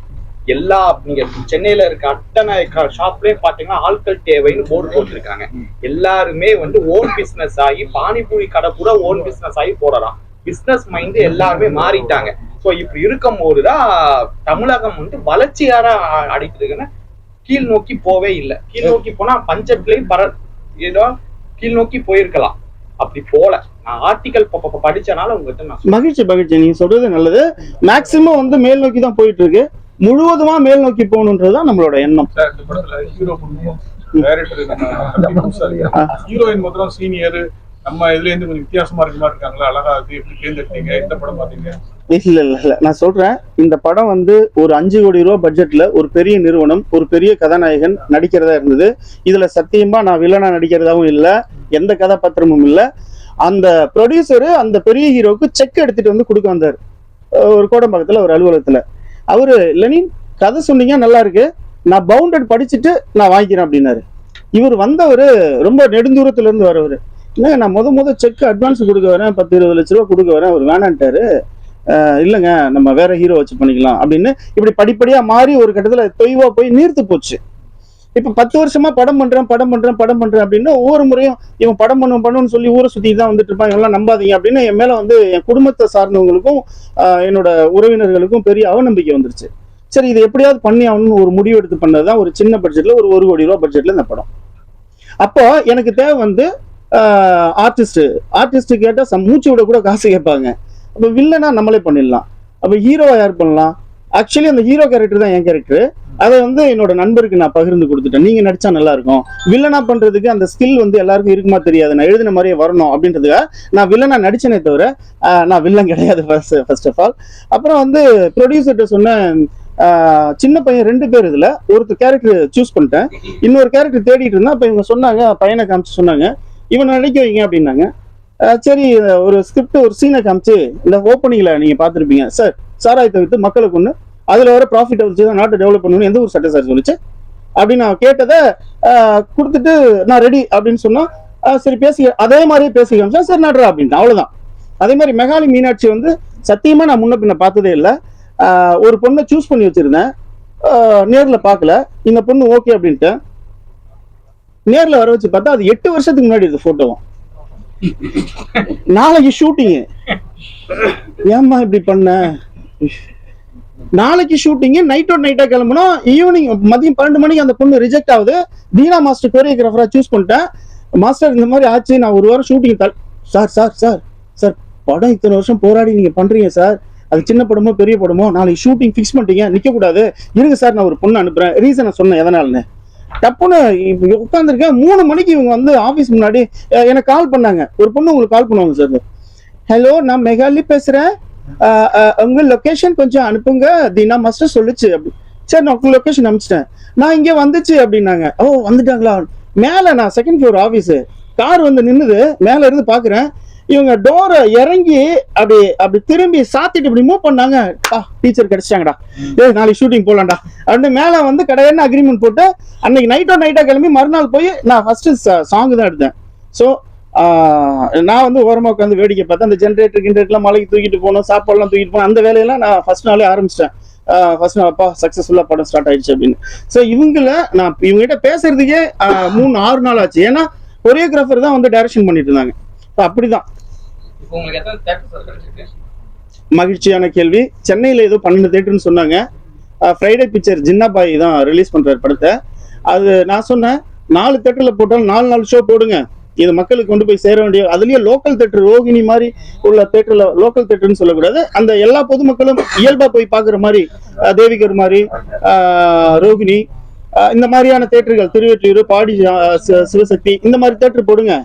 எல்லா நீங்க சென்னையில இருக்க அத்தனை ஷாப்லயும் பாத்தீங்கன்னா ஆட்கள் தேவைன்னு போர்டு போட்டிருக்காங்க. எல்லாருமே வந்து ஓன் பிசினஸ் ஆகி, பானிபூரி கடை கூட ஓன் பிசினஸ் ஆகி போடலாம். பிசினஸ் மைண்ட் எல்லாருமே மாறிட்டாங்க. சோ இப்படி இருக்கும் போதுதான் தமிழகம் வந்து வளர்ச்சியார அடிக்குதுன்னு கீழ் நோக்கி போவே இல்லை. கீழ் நோக்கி போனா பஞ்சத்துலயும் ஏதோ கீழ் நோக்கி போயிருக்கலாம். அப்படி போல நான் ஆர்டிகல் படிச்சனால உங்ககிட்ட நான் மகிழ்ச்சி நீங்க சொல்றது நல்லது. மேக்சிமம் வந்து மேல் நோக்கி தான் போயிட்டு இருக்கு. முழுவதுமா மேல் நோக்கி போகணுன்றதுதான் நம்மளோட எண்ணம். ஹீரோயின் மாத்திரம் சீனியர், நம்ம இதுல இருந்து கொஞ்சம் வித்தியாசமா இருக்க மாதிரி இருக்காங்களா? அழகா எப்படி தேர்ந்தெடுத்தீங்க? எந்த படம் பாத்தீங்க? இல்ல நான் சொல்றேன், இந்த படம் வந்து ஒரு 5 கோடி ரூபாய் பட்ஜெட்ல ஒரு பெரிய நிறுவனம், ஒரு பெரிய கதாநாயகன் நடிக்கிறதா இருந்தது. இதுல சத்தியமா நான் வில்லனா நடிக்கிறதாவும் இல்ல, எந்த கதாபாத்திரமும் இல்ல. அந்த ப்ரொடியூசரு அந்த பெரிய ஹீரோவுக்கு செக் எடுத்துட்டு வந்து கொடுக்க வந்தார் ஒரு கோடம்பாக்கத்துல ஒரு அலுவலகத்துல. அவரு லெனின் கதை சொன்னீங்க நல்லா இருக்கு, நான் பவுண்டட் படிச்சுட்டு நான் வாங்கிக்கிறேன் அப்படின்னாரு. இவர் வந்தவர் ரொம்ப நெடுந்தூரத்துல இருந்து வரவர். இல்லைங்க நான் முத செக் அட்வான்ஸ் கொடுக்க வரேன், 10-20 லட்ச ரூபா கொடுக்க வரேன், அவர் வேணான்ட்டாரு. இல்லைங்க நம்ம வேற ஹீரோ வச்சு பண்ணிக்கலாம் அப்படின்னு இப்படி படிப்படியா மாறி ஒரு கட்டத்துல தொய்வா போய் நீர்த்து போச்சு. இப்ப 10 வருஷமா படம் பண்றேன் அப்படின்னு ஒவ்வொரு முறையும் இவன் படம் பண்ணுன்னு சொல்லி ஊரை சுத்தி தான் வந்துட்டு இருப்பான், இவெல்லாம் நம்பாதீங்க அப்படின்னு என் மேல வந்து என் குடும்பத்தை சார்ந்தவங்களுக்கும் என்னோட உறவினர்களுக்கும் பெரிய அவநம்பிக்கை வந்துருச்சு. சரி இது எப்படியாவது பண்ணி ஆகணும்னு ஒரு முடிவு எடுத்து பண்ணதுதான் ஒரு சின்ன பட்ஜெட்ல ஒரு 1 கோடி ரூபாய் பட்ஜெட்ல இந்த படம். அப்போ எனக்கு தேவை வந்து ஆர்டிஸ்ட் கேட்டா மூச்சு விட கூட காசு கேட்பாங்க. அப்ப வில்லனா நம்மளே பண்ணிடலாம். அப்ப ஹீரோவா யார் பண்ணலாம்? ஆக்சுவலி அந்த ஹீரோ கேரக்டர் தான் என் கேரக்டர். அதை வந்து என்னோட நண்பருக்கு நான் பகிர்ந்து கொடுத்துட்டேன். நீங்க நடிச்சா நல்லா இருக்கும், வில்லனா பண்றதுக்கு அந்த ஸ்கில் வந்து எல்லாருக்கும் இருக்குமா தெரியாது, நான் எழுதின மாதிரியே வரணும் அப்படின்றதுக்காக நான் வில்லனா நடிச்சனே தவிர நான் வில்லன் கிடையாது ஃபர்ஸ்ட் ஆஃப் ஆல். அப்புறம் வந்து ப்ரொடியூசர்கிட்ட சொன்னேன், சின்ன பையன் 2 பேர் இதுல ஒருத்தர் கேரக்டர் சூஸ் பண்ணிட்டேன், இன்னொரு கேரக்டர் தேடிட்டு இருந்தேன். அப்ப இவங்க சொன்னாங்க, பையனை காமிச்சு சொன்னாங்க இவனை நடிக்க வைங்க அப்படின்னாங்க. சரி ஒரு ஸ்கிரிப்ட் ஒரு சீனை காமிச்சு, இந்த ஓப்பனிங்ல நீங்க பாத்துருப்பீங்க, சார் சாராயத்தை வித்து மக்களை கொண்டு அதுல வர ப்ராஃபிட்டை வச்சு தான் நாட்டை டெவலப் பண்ணணும்னு எந்த ஒரு சட்ட சார் சொல்லிச்சு அப்படின்னு நான் கேட்டதை கொடுத்துட்டு நான் ரெடி அப்படின்னு சொன்னா, சரி பேசி அதே மாதிரியே பேசி காமிச்சா சரி நடுறா அப்படின்ட்டு, அவ்வளவுதான். அதே மாதிரி மெகாலி மீனாட்சி வந்து சத்தியமா நான் முன்ன பின்ன பார்த்ததே இல்லை. ஒரு பொண்ணை சூஸ் பண்ணி வச்சிருந்தேன், நேர்ல பார்க்கல, இந்த பொண்ணு ஓகே அப்படின்ட்டு நேர்ல வர வச்சு பார்த்தா அது 8 வருஷத்துக்கு முன்னாடி இது போட்டோவும். நாளைக்கு ஷூட்டிங்கு, ஏம்மா இப்படி பண்ண, நாளைக்கு ஷூட்டிங்கு, நைட்டா கிளம்பணும், ஈவினிங் மதியம் 12 மணிக்கு அந்த பொண்ணு ரிஜெக்ட் ஆகுது. தீனா மாஸ்டர் கோரியோகிராஃபரா சூஸ் பண்ணிட்டேன். மாஸ்டர் இந்த மாதிரி ஆச்சு, நான் 1 வாரம் ஷூட்டிங் சார் படம் இத்தனை வருஷம் போராடி நீங்க பண்றீங்க சார், அது சின்ன படமோ பெரிய படமோ, நாளைக்கு ஷூட்டிங் ஃபிக்ஸ் பண்ணிட்டீங்க, நிக்க கூடாது, இருங்க சார் நான் ஒரு பொண்ணு அனுப்புறேன். ரீசனை சொன்னேன் எதனாலன்னு, டப்புன்னு உட்காந்துருக்கேன். 3 மணிக்கு இவங்க வந்து ஆஃபீஸ் முன்னாடி எனக்கு கால் பண்ணாங்க. ஒரு பொண்ணு உங்களுக்கு கால் பண்ணுவாங்க சார். ஹலோ, நான் மெகாலி பேசுறேன், உங்க லொகேஷன் கொஞ்சம் அனுப்புங்க, தீனா மாஸ்டர் சொல்லுச்சு அப்படி. சரி, நான் உங்க லொகேஷன் அனுப்பிச்சிட்டேன், நான் இங்கே வந்துச்சு அப்படின்னாங்க. ஓ வந்துட்டாங்களா? மேலே நான் செகண்ட் ஃப்ளோர் ஆஃபீஸு, கார் வந்து நின்னுது, மேலே இருந்து பார்க்குறேன். இவங்க டோரை இறங்கி அப்படி திரும்பி சாத்திட்டு இப்படி மூவ் பண்ணாங்க. டீச்சர் கிடைச்சிட்டாங்கடா, நாளைக்கு ஷூட்டிங் போகலாம்டா அப்படின்னு மேலே வந்து கடையான அக்ரிமெண்ட் போட்டு அன்னைக்கு நைட்டா கிளம்பி மறுநாள் போய் நான் ஃபர்ஸ்ட் சாங் தான் எடுத்தேன். ஸோ நான் வந்து ஓரமாக உட்காந்து வேடிக்கை பார்த்தேன். அந்த ஜென்ரேட்டர்லாம் மலைக்கு தூக்கிட்டு போகணும், சாப்பாடுலாம் தூக்கிட்டு போகணும், அந்த வேலையெல்லாம் நான் ஃபர்ஸ்ட் நாளே ஆரம்பிச்சிட்டேன். ஃபர்ஸ்ட் நாள் அப்பா சக்ஸஸ்ஃபுல்லாக படம் ஸ்டார்ட் ஆயிடுச்சு அப்படின்னு. ஸோ நான் இவங்ககிட்ட பேசுறதுக்கே 3-6 நாள் ஆச்சு. ஏன்னா கொரியோகிராஃபர் தான் வந்து டைரக்ஷன் பண்ணிட்டு இருந்தாங்க. அப்படிதான். மகிழ்ச்சியான கேள்வி. சென்னையில் ஏதோ 12 தேட்டர்னு சொன்னாங்க. ஃப்ரைடே பிக்சர் ஜின்னாபாய் தான் ரிலீஸ் பண்றாரு படத்தை. அது நான் சொன்னேன், 4 தேட்டர்ல போட்டாலும் 4 ஷோ போடுங்க, இது மக்களுக்கு கொண்டு போய் சேர வேண்டிய. அதுலயே லோக்கல் தேட்டர் ரோகிணி மாதிரி உள்ள தேட்டர்ல, லோக்கல் தேட்டர்னு சொல்லக்கூடாது, அந்த எல்லா பொதுமக்களும் இயல்பா போய் பாக்குற மாதிரி, தேவிகர் மாதிரி, ரோகிணி, இந்த மாதிரியான தேட்டர்கள், திருவெற்றியூர், பாடி, சிவசக்தி, இந்த மாதிரி தேட்டர் போடுங்க.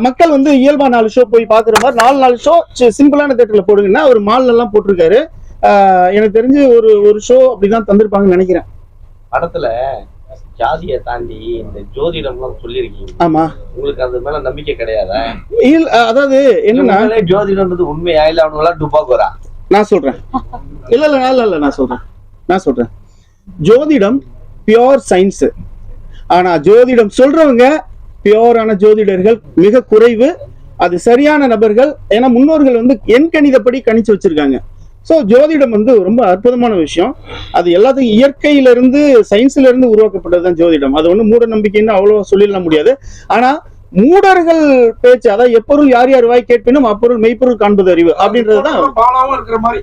மக்கள் வந்து இயல்பா 4 ஷோ போய் பாக்குற மாதிரி 4 ஷோ சிம்பிளான தேட்டர்ல போடுங்கன்னா ஒரு மால்ல எல்லாம் போட்டிருக்காரு. எனக்கு தெரிஞ்சு ஒரு ஷோ அப்படிதான் தந்திருப்பாங்கன்னு நினைக்கிறேன். படத்துல ஜாதியை தாண்டி இந்த ஜோதிடம்லாம் சொல்லியிருக்கீங்க. ஆமா, உங்களுக்கு அது மேல நம்பிக்கை கிடையாதா? இல்ல, அதாவது என்னன்னா ஜோதிடம்ன்றது உண்மையா இல்ல அவனுங்களா டுபாக்கோரா? நான் சொல்றேன். இல்ல நான் சொல்றேன் ஜோதிடம் பியோர் சயின்ஸ். ஆனா ஜோதிடம் சொல்றவங்க பியோரான ஜோதிடர்கள் மிக குறைவு. அது சரியான நபர்கள். ஏன்னா முன்னோர்கள் வந்து எண்கணிதப்படி கணிச்சு வச்சிருக்காங்க. ஸோ ஜோதிடம் வந்து ரொம்ப அற்புதமான விஷயம். அது எல்லாத்துக்கும் இயற்கையிலிருந்து, சயின்ஸ்ல இருந்து உருவாக்கப்பட்டதுதான் ஜோதிடம். அது ஒன்றும் மூட நம்பிக்கைன்னு அவ்வளோ சொல்லிட முடியாது. ஆனா மூடர்கள் பேச்சு, அதாவது எப்பொருள் யார் யார் வாய் கேட்பினும் அப்பொருள் மெய்ப்பொருள் காண்பது அறிவு அப்படின்றதுதான் இருக்கிற மாதிரி.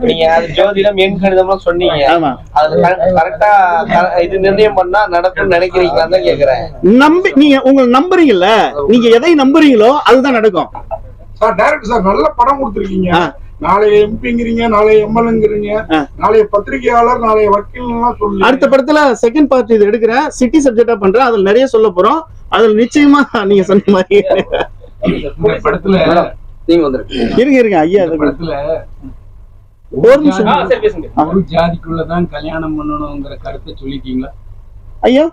நீங்க அது ஜோதிடம் எண் கணிதம்லாம் சொன்னீங்க. அது கரெக்டா இது நிர்ணயம் பண்ணா நடக்கும் நினைக்கிறீங்களான்னு தான் கேக்குறேன். நீங்க உங்களை நம்புறீங்கல்ல, நீங்க எதை நம்புறீங்களோ அதுதான் நடக்கும். சார் டைரக்டர் சார் நல்ல படம் கொடுத்துருக்கீங்க. நாளைய எம்பிங்கிறீங்க, நாளைய எம்எல்ஏங்கிறீங்க, நாளைய பத்திரிகையாளர், நாளைய வக்கீல் சொல்லி அடுத்த படத்துல செகண்ட் பார்ட் இது எடுக்கிறேன், சிட்டி சப்ஜெக்டா பண்றேன். அதுல நிறைய சொல்ல போறோம். அதுல நிச்சயமா நீங்க சொன்ன மாதிரி படத்துல நீங்க வந்துருக்கீங்க. இருங்க ஐயா, படத்துல ஒரு நிமிஷம். ஒரு ஜாதிக்குள்ளதான் கல்யாணம் பண்ணணுங்கிற கருத்தை சொல்லிட்டீங்களா ஐயா?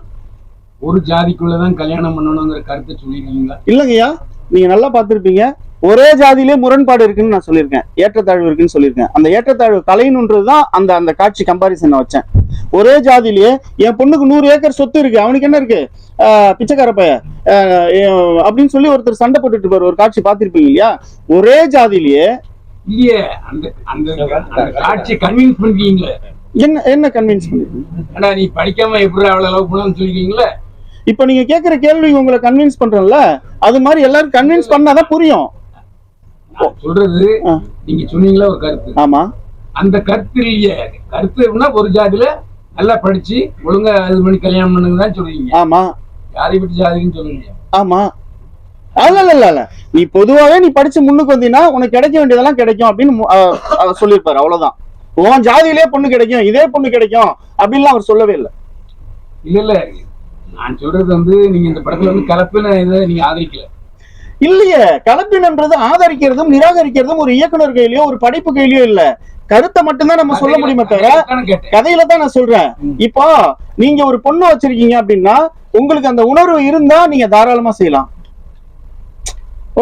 ஒரு ஜாதிக்குள்ளதான் கல்யாணம் பண்ணணுங்கிற கருத்தை சொல்லிருக்கீங்களா? இல்லங்கய்யா, நீங்க நல்லா பார்த்திருப்பீங்க. ஒரே ஜாதியிலே முரண்பாடு இருக்குன்னு நான் சொல்லியிருக்கேன், ஏற்றத்தாழ்வு இருக்குன்னு சொல்லியிருக்கேன். அந்த ஏற்றத்தாழ்வு கலைன்னுன்றதுதான் அந்த காட்சி கம்பாரிசன் வச்சேன். ஒரே ஜாதியிலேயே என் பொண்ணுக்கு 100 ஏக்கர் சொத்து இருக்கு, அவனுக்கு என்ன இருக்கு, பிச்சைக்கார பைய அப்படின்னு சொல்லி ஒருத்தர் சண்டை போட்டுட்டு இருப்பாரு. ஒரு காட்சி பார்த்திருப்பீங்க இல்லையா? ஒரே ஜாதியிலேயே இல்லையே அந்த காட்சி கன்வின்ஸ் பண்ணுவீங்களே. என்ன கன்வின்ஸ் பண்ணுவீங்க? நீ படிக்காம எப்படி அவ்வளவு லவ் பண்ணணும்னு சொல்லிருக்கீங்களே. இப்ப நீங்க கேக்குற கேள்வி உங்களை கன்வின்ஸ் பண்றேன்ல, அது மாதிரி எல்லாரும் கன்வின்ஸ் பண்ணாதான் புரியும். சொல்றது நீங்க சொன்னீங்களா ஒரு கருத்து. ஆமா, அந்த கருத்து இல்லையே. கருத்துனா ஒரு ஜாதியில நல்லா படிச்சு ஒழுங்கா இது பண்ணி கல்யாணம் பண்ணுங்கதான் சொல்றீங்க. ஆமா, யாரை விட்டு ஜாதின்னு சொல்லுங்க. ஆமா, இல்ல நீ பொதுவாவே நீ படிச்சு முன்னுக்கு வந்தீங்கன்னா உனக்கு கிடைக்க வேண்டியதெல்லாம் கிடைக்கும் அப்படின்னு சொல்லியிருப்பாரு. அவ்வளவுதான். உன் ஜாதியிலே பொண்ணு கிடைக்கும், இதே பொண்ணு கிடைக்கும் அப்படின்லாம் அவர் சொல்லவே இல்லை. இல்ல நான் சொல்றது வந்து நீங்க இந்த படத்துல வந்து கலப்பின இதை நீங்க ஆதரிக்கல. இல்லையே, கலப்பினன்றது ஆதரிக்கிறதும் நிராகரிக்கிறதும் ஒரு இயக்குனர் கையிலயோ ஒரு படைப்பு கையிலயோ இல்ல. கருத்தை மட்டும்தான் நம்ம சொல்ல முடியுமே தவிர கதையில தான் நான் சொல்றேன். இப்போ நீங்க ஒரு பொண்ணு வச்சிருக்கீங்க அப்படின்னா உங்களுக்கு அந்த உணர்வு இருந்தா நீங்க தாராளமா செய்யலாம்.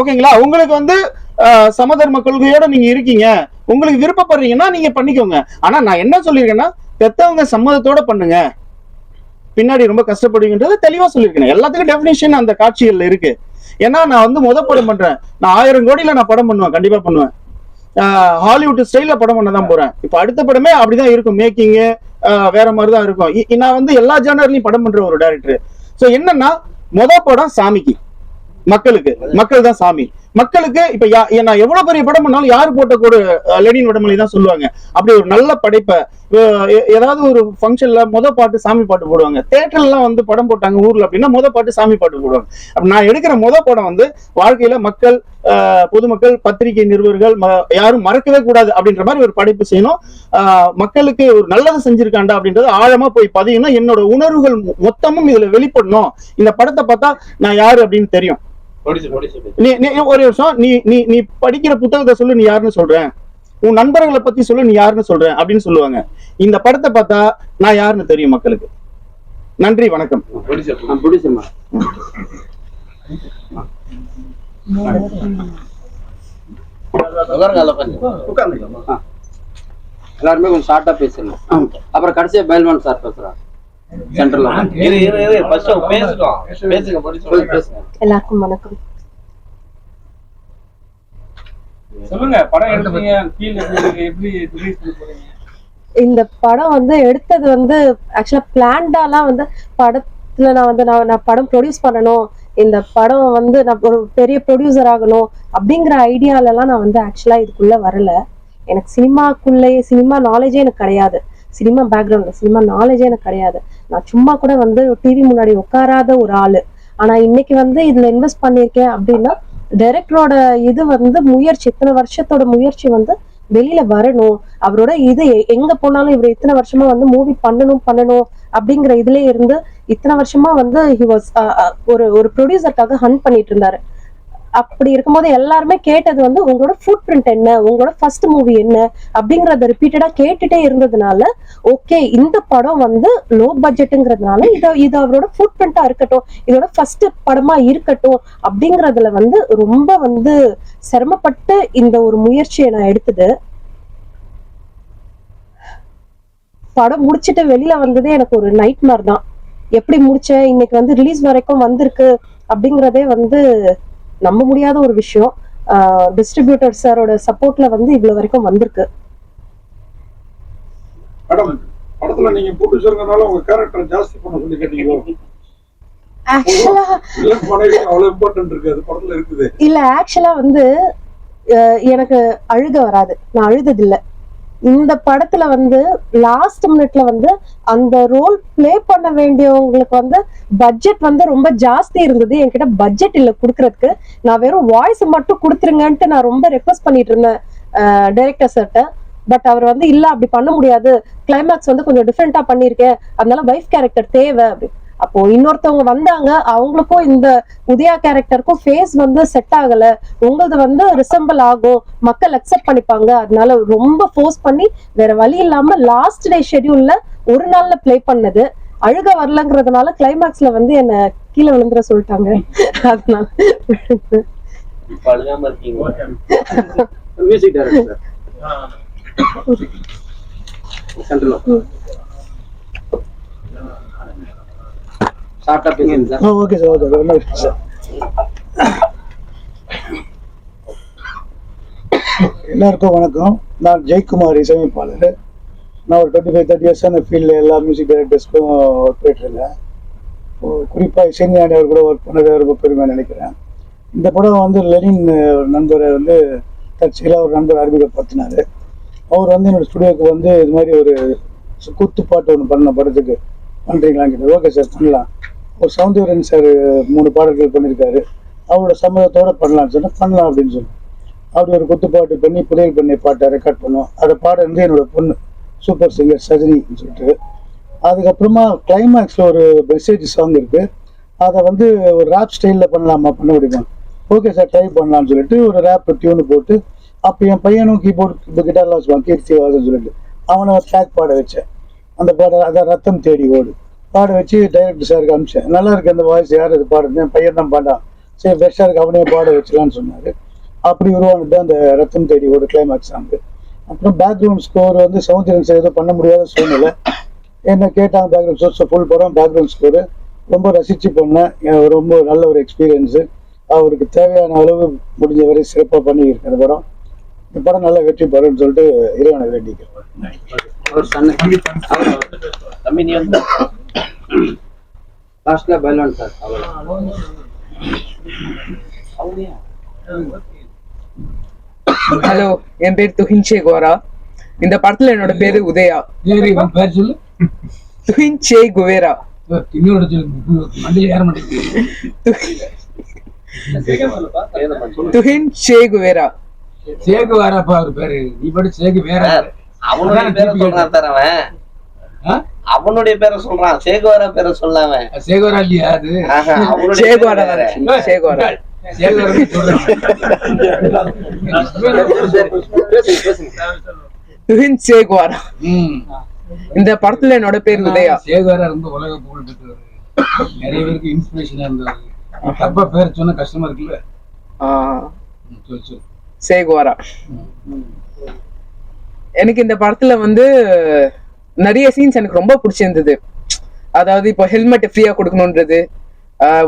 ஓகேங்களா? உங்களுக்கு வந்து சமதர்ம கொள்கையோட நீங்க இருக்கீங்க, உங்களுக்கு விருப்பப்படுறீங்கன்னா நீங்க பண்ணிக்கோங்க. ஆனா நான் என்ன சொல்லியிருக்கேன்னா, பெத்தவங்க சம்மதத்தோட பண்ணுங்க, பின்னாடி ரொம்ப கஷ்டப்படுவீங்கன்றது தெளிவா சொல்லியிருக்கேன். எல்லாத்துக்கும் டெபினிஷன் அந்த காட்சிகள்ல இருக்கு. ஏன்னா நான் வந்து படம் பண்றேன், நான் 1000 கோடியில நான் படம் பண்ணுவேன், கண்டிப்பா பண்ணுவேன். ஹாலிவுட் ஸ்டைல படம் பண்ணதான் போறேன். இப்ப அடுத்த படமே அப்படிதான் இருக்கும், மேக்கிங் வேற மாதிரிதான் இருக்கும். நான் வந்து எல்லா ஜானர்லயும் படம் பண்ற ஒரு டைரக்டர். சோ என்னன்னா படம் சாமிக்கு, மக்களுக்கு, மக்கள் தான் சாமி. மக்களுக்கு இப்ப நான் எவ்வளவு பெரிய படம் பண்ணாலும் யாரு போட்ட கூட லெனின் வடமொழி தான் சொல்லுவாங்க. அப்படி ஒரு நல்ல படைப்பை ஏதாவது ஒரு ஃபங்க்ஷன்ல பாட்டு சாமி பாட்டு போடுவாங்க. தியேட்டர்ல எல்லாம் வந்து படம் போட்டாங்க ஊர்ல அப்படின்னா பாட்டு சாமி பாட்டு போடுவாங்க. அப்ப நான் எடுக்கிற படம் வந்து வாழ்க்கையில மக்கள், பொதுமக்கள், பத்திரிகை நிருபர்கள் யாரும் மறக்கவே கூடாது அப்படின்ற மாதிரி ஒரு படைப்பு செய்யணும். மக்களுக்கு ஒரு நல்லது செஞ்சிருக்காண்டா அப்படின்றது ஆழமா போய் பதியணும். என்னோட உணர்வுகள் மொத்தமும் இதுல வெளிப்படணும். இந்த படத்தை பார்த்தா நான் யாரு அப்படின்னு தெரியும். ஒரு வருஷம் நீ படிக்கிற புத்தகத்தை சொல்லு, நீ யாருன்னு சொல்றேன், உன் நண்பர்களை பத்தி சொல்லு, நீ யாருன்னு சொல்றேன் அப்படின்னு சொல்லுவாங்க. இந்த படத்தை பார்த்தா நான் யாருன்னு தெரியும் மக்களுக்கு. நன்றி, வணக்கம். எல்லாருமே கொஞ்சம் ஷார்ட்டா பேசணும். அப்புறம் கடைசியா பைல்வான் சார் பேசுறாங்க. எல்லாருக்கும் வணக்கம். சொல்லுங்க, படம் எடுத்தீங்க, எப்படி ரிலீஸ் பண்ண போறீங்க? இந்த படம் வந்து எடுத்தது வந்து ஆக்சுவலா பிளான்டாலாம் வந்து படத்துல நான் படம் ப்ரொடியூஸ் பண்ணணும், இந்த படம் வந்து நான் ஒரு பெரிய ப்ரொடியூசர் ஆகணும் அப்படிங்கிற ஐடியாலலாம் நான் வந்து ஆக்சுவலா இதுக்குள்ள வரல. எனக்கு சினிமா நாலேஜே எனக்கு கிடையாது. சினிமா பேக்ரவுண்ட்ல சினிமா நாலேஜே எனக்கு கிடையாது. நான் சும்மா கூட வந்து டிவி முன்னாடி உட்காராத ஒரு ஆளு. ஆனா இன்னைக்கு வந்து இதுல இன்வெஸ்ட் பண்ணிருக்கேன் அப்படின்னா டைரக்டரோட இது வந்து முயற்சி, இத்தனை வருஷத்தோட முயற்சி வந்து வெளியில வரணும். அவரோட இது எங்க போனாலும் இவர் இத்தனை வருஷமா வந்து மூவி பண்ணணும் அப்படிங்கிற இதுல இருந்து இத்தனை வருஷமா வந்து ஹி வாஸ் ஒரு ப்ரொடியூசருக்காக ஹண்ட் பண்ணிட்டு இருந்தாரு. அப்படி இருக்கும்போது எல்லாருமே கேட்டது வந்து உங்களோட ஃபுட் பிரிண்ட் என்ன, உங்களோட ஃபர்ஸ்ட் மூவி என்ன அப்படிங்கறத ரிப்பீட்டடா கேட்டுட்டே இருந்ததுனால ஓகே இந்த படம் வந்து லோ பட்ஜெட்டுங்கிறதுனால இது அவரோட ஃபுட் பிரிண்டா இருக்கட்டும், இதோட ஃபர்ஸ்ட் படமா இருக்கட்டும் அப்படிங்கறதுல வந்து ரொம்ப வந்து சிரமப்பட்டு இந்த ஒரு முயற்சியை நான் எடுத்தது. படம் முடிச்சுட்டு வெளியில வந்ததே எனக்கு ஒரு நைட்மேர் தான். எப்படி முடிச்சேன், இன்னைக்கு வந்து ரிலீஸ் வரைக்கும் வந்திருக்கு அப்படிங்கறதே வந்து நம்ப முடியாத ஒரு விஷயம். டிஸ்ட்ரிபியூட்டர் சாரோட சப்போர்ட்ல வந்து இவ்வளவு வரைக்கும் வந்திருக்கு. மேடம், படத்துல நீங்க ப்ரொடியூசர்ங்கனால உங்க கேரக்டர் ஜாஸ்தி பண்ண சொல்லி கேட்டீங்களோ? ஆக்சுவலா அவ்வளவு இம்பார்ட்டன்ட் இருக்கு அது படத்துல இருக்குது. இல்ல, ஆக்சுவலா வந்து எனக்கு அழுக வராது, நான் அழுதது இல்ல. இந்த படத்துல வந்து லாஸ்ட் மினிட்ல வந்து அந்த ரோல் பிளே பண்ண வேண்டியவங்களுக்கு வந்து பட்ஜெட் வந்து ரொம்ப ஜாஸ்தி இருந்தது. என்கிட்ட பட்ஜெட் இல்ல குடுக்கறதுக்கு. நான் வெறும் வாய்ஸ் மட்டும் கொடுத்துருங்கன்ட்டு நான் ரொம்ப ரெக்வஸ்ட் பண்ணிட்டு இருந்தேன் டைரக்டர் சார்ட்ட. பட் அவர் வந்து இல்ல அப்படி பண்ண முடியாது, கிளைமேக்ஸ் வந்து கொஞ்சம் டிஃப்ரெண்டா பண்ணிருக்கேன், அதனால வைஃப் கேரக்டர் தேவை அப்படி. அப்போ இன்னொருத்தவங்க வந்தாங்க, அவங்களுக்கும் இந்த உதயா கேரக்டருக்கும் ஃபேஸ் வந்து செட் ஆகல, உங்களது வந்து ரிசம்பிள் ஆகும், மக்கள் அக்செப்ட் பண்ணிப்பாங்க, அதனால ரொம்ப ஃபோர்ஸ் பண்ணி வேற வழி இல்லாம லாஸ்ட் டே ஷெட்யூல்ல ஒரு நாள்ல பிளே பண்ணது. அழுக வரலங்கிறதுனால கிளைமேக்ஸ்ல வந்து என்ன கீழே விழுந்துட சொல்லிட்டாங்க. அதனால மியூசிக் டைரக்டர் சென்ட்ரல் ஷார்ட்டா பேசுங்க sir. Okay sir, okay sir, நல்ல சார். எல்லாருக்கும் வணக்கம். நான் ஜெயக்குமார், இசையமைப்பாளர். நான் ஒரு 25-30 இயர்ஸ் அந்த ஃபீல்டில் எல்லா மியூசிக் டைரக்டர்ஸ்க்கும் ஒர்க் போயிட்டுருந்தேன். குறிப்பாக இசைஞானி கூட ஒர்க் பண்ணதை ரொம்ப பெருமையாக நினைக்கிறேன். இந்த படம் வந்து லெனின் ஒரு நண்பரை வந்து தற்செயலாக ஒரு நண்பர் அறிமுகப்படுத்தினார். அவர் வந்து என்னோடய ஸ்டுடியோவுக்கு வந்து இது மாதிரி ஒரு குத்து பாட்டு ஒன்று பண்ண படத்துக்கு பண்ணுறீங்களான்னு கேட்டார். ஓகே சார் பண்ணலாம். ஒரு சௌந்தர்யன் சார் 3 பாடல்கள் பண்ணியிருக்காரு, அவரோட சம்மதத்தோடு பண்ணலாம்னு சொன்னால் பண்ணலாம் அப்படின்னு சொன்னேன். அப்படி ஒரு குத்துப்பாட்டு பண்ணி புதையல் பண்ணி பாட்டை ரெக்கார்ட் பண்ணோம். அதை பாட வந்து என்னோட பொண்ணு சூப்பர் சிங்கர் சஜினின்னு சொல்லிட்டு. அதுக்கப்புறமா கிளைமேக்ஸில் ஒரு மெசேஜ் சாங் இருக்குது, அதை வந்து ஒரு ரேப் ஸ்டைலில் பண்ணலாமா, பண்ண முடியுமா? ஓகே சார் ட்ரை பண்ணலான்னு சொல்லிட்டு ஒரு ரேப் டியூனு போட்டு, அப்போ என் பையனும் கீபோர்டு கிட்டார்லாம் வச்சுப்பான், கீர்த்தி வாசன் சொல்லிட்டு அவனை ட்ராக் பாட வச்சேன். அந்த பாட அதை ரத்தம் தேடி ஓடு பாட வச்சு டைரக்டர் சாருக்கு அனுப்பிச்சேன். நல்லா இருக்கு அந்த வாய்ஸ், யார் அது பாடுறது, என் பையன் தான் பாடான், சரி பெஸ்ட்டாக இருக்கு அவனே பாட வச்சலான்னு சொன்னார். அப்படி உருவானது அந்த ரத்தம் தேடி ஓடு கிளைமேக்ஸ் சாங்கு. அப்புறம் பேக்ரவுண்ட் ஸ்கோர் வந்து சௌந்தர்யன் சார் ஏதோ பண்ண முடியாத சூழ்நிலை, என்ன கேட்டாங்க பேக்ரவுண்ட் ஸ்கோர், ஃபுல் படம் பேக்ரவுண்ட் ஸ்கோரு ரொம்ப ரசித்து பண்ணேன். ரொம்ப நல்ல ஒரு எக்ஸ்பீரியன்ஸு. அவருக்கு தேவையான அளவு முடிஞ்ச வரை சிறப்பாக பண்ணியிருக்கேன். இந்த படம் நல்ல வெற்றி பெறும்னு சொல்லிட்டு இறைவனை வேண்டிக்கிறேன். லாஸ்ட்ல பைல்வான் சார் ஹலோ, என் பேர் துஹின் சேகுவேரா. இந்த படத்துல என்னோட பேரு உதயா. பேர் சொல்லு. துஹின் சேகுவேரா. இன்னொரு மண்டையில் ஏற மாட்டேங்குது. துஹின் சேகுவேரா. சேகுவேராப்பா அவர் பேரு. நீ படி சேகுவேரா. அவனுடைய பேரை சொல்றான் சார் அவன். அவனுடைய பேரை சொல்றான், சேகுவேரா பேரை சொல்லாம. சேகுவேரா இல்லையா அது? சேகுவேரா சேகுவேரா. துஹின் சேகுவேரா. இந்த படத்துல என்னோட பேர் உதயா. சேகுவேரா ரொம்ப உலக புகழ் பெற்றவர், நிறைய பேருக்கு இன்ஸ்பிரேஷனா இருந்தவர். தப்பா பேர் சொன்ன கஷ்டமா இருக்குல்ல. சேகுவேரா. எனக்கு இந்த படத்துல வந்து நிறைய சீன்ஸ் எனக்கு ரொம்ப பிடிச்சிருந்தது. அதாவது இப்போ ஹெல்மெட் ஃப்ரீயா கொடுக்கணுன்றது,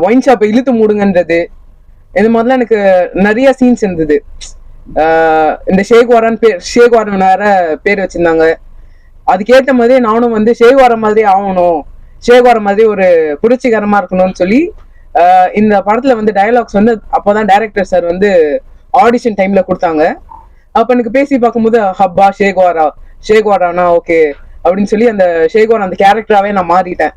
ஒயின் ஷாப்பை இழுத்து மூடுங்கன்றது, இது மாதிரிலாம் எனக்கு நிறைய சீன்ஸ் இருந்தது. இந்த ஷேக்வாரன் வேற பேர் வச்சிருந்தாங்க. அதுக்கேற்ற மாதிரி நானும் வந்து ஷேக்வாரன் மாதிரி ஆகணும், ஷேக்வாரன் மாதிரி ஒரு புரட்சிகரமா இருக்கணும்னு சொல்லி இந்த படத்துல வந்து டயலாக்ஸ் வந்து அப்போதான் டைரக்டர் சார் வந்து ஆடிஷன் டைம்ல கொடுத்தாங்க. அப்ப எனக்கு பேசி பார்க்கும்போது ஹப்பா ஷேக்வாரானா ஓகே அப்படின்னு சொல்லி அந்த ஷேக்வாரன் அந்த கேரக்டராகவே நான் மாறிட்டேன்.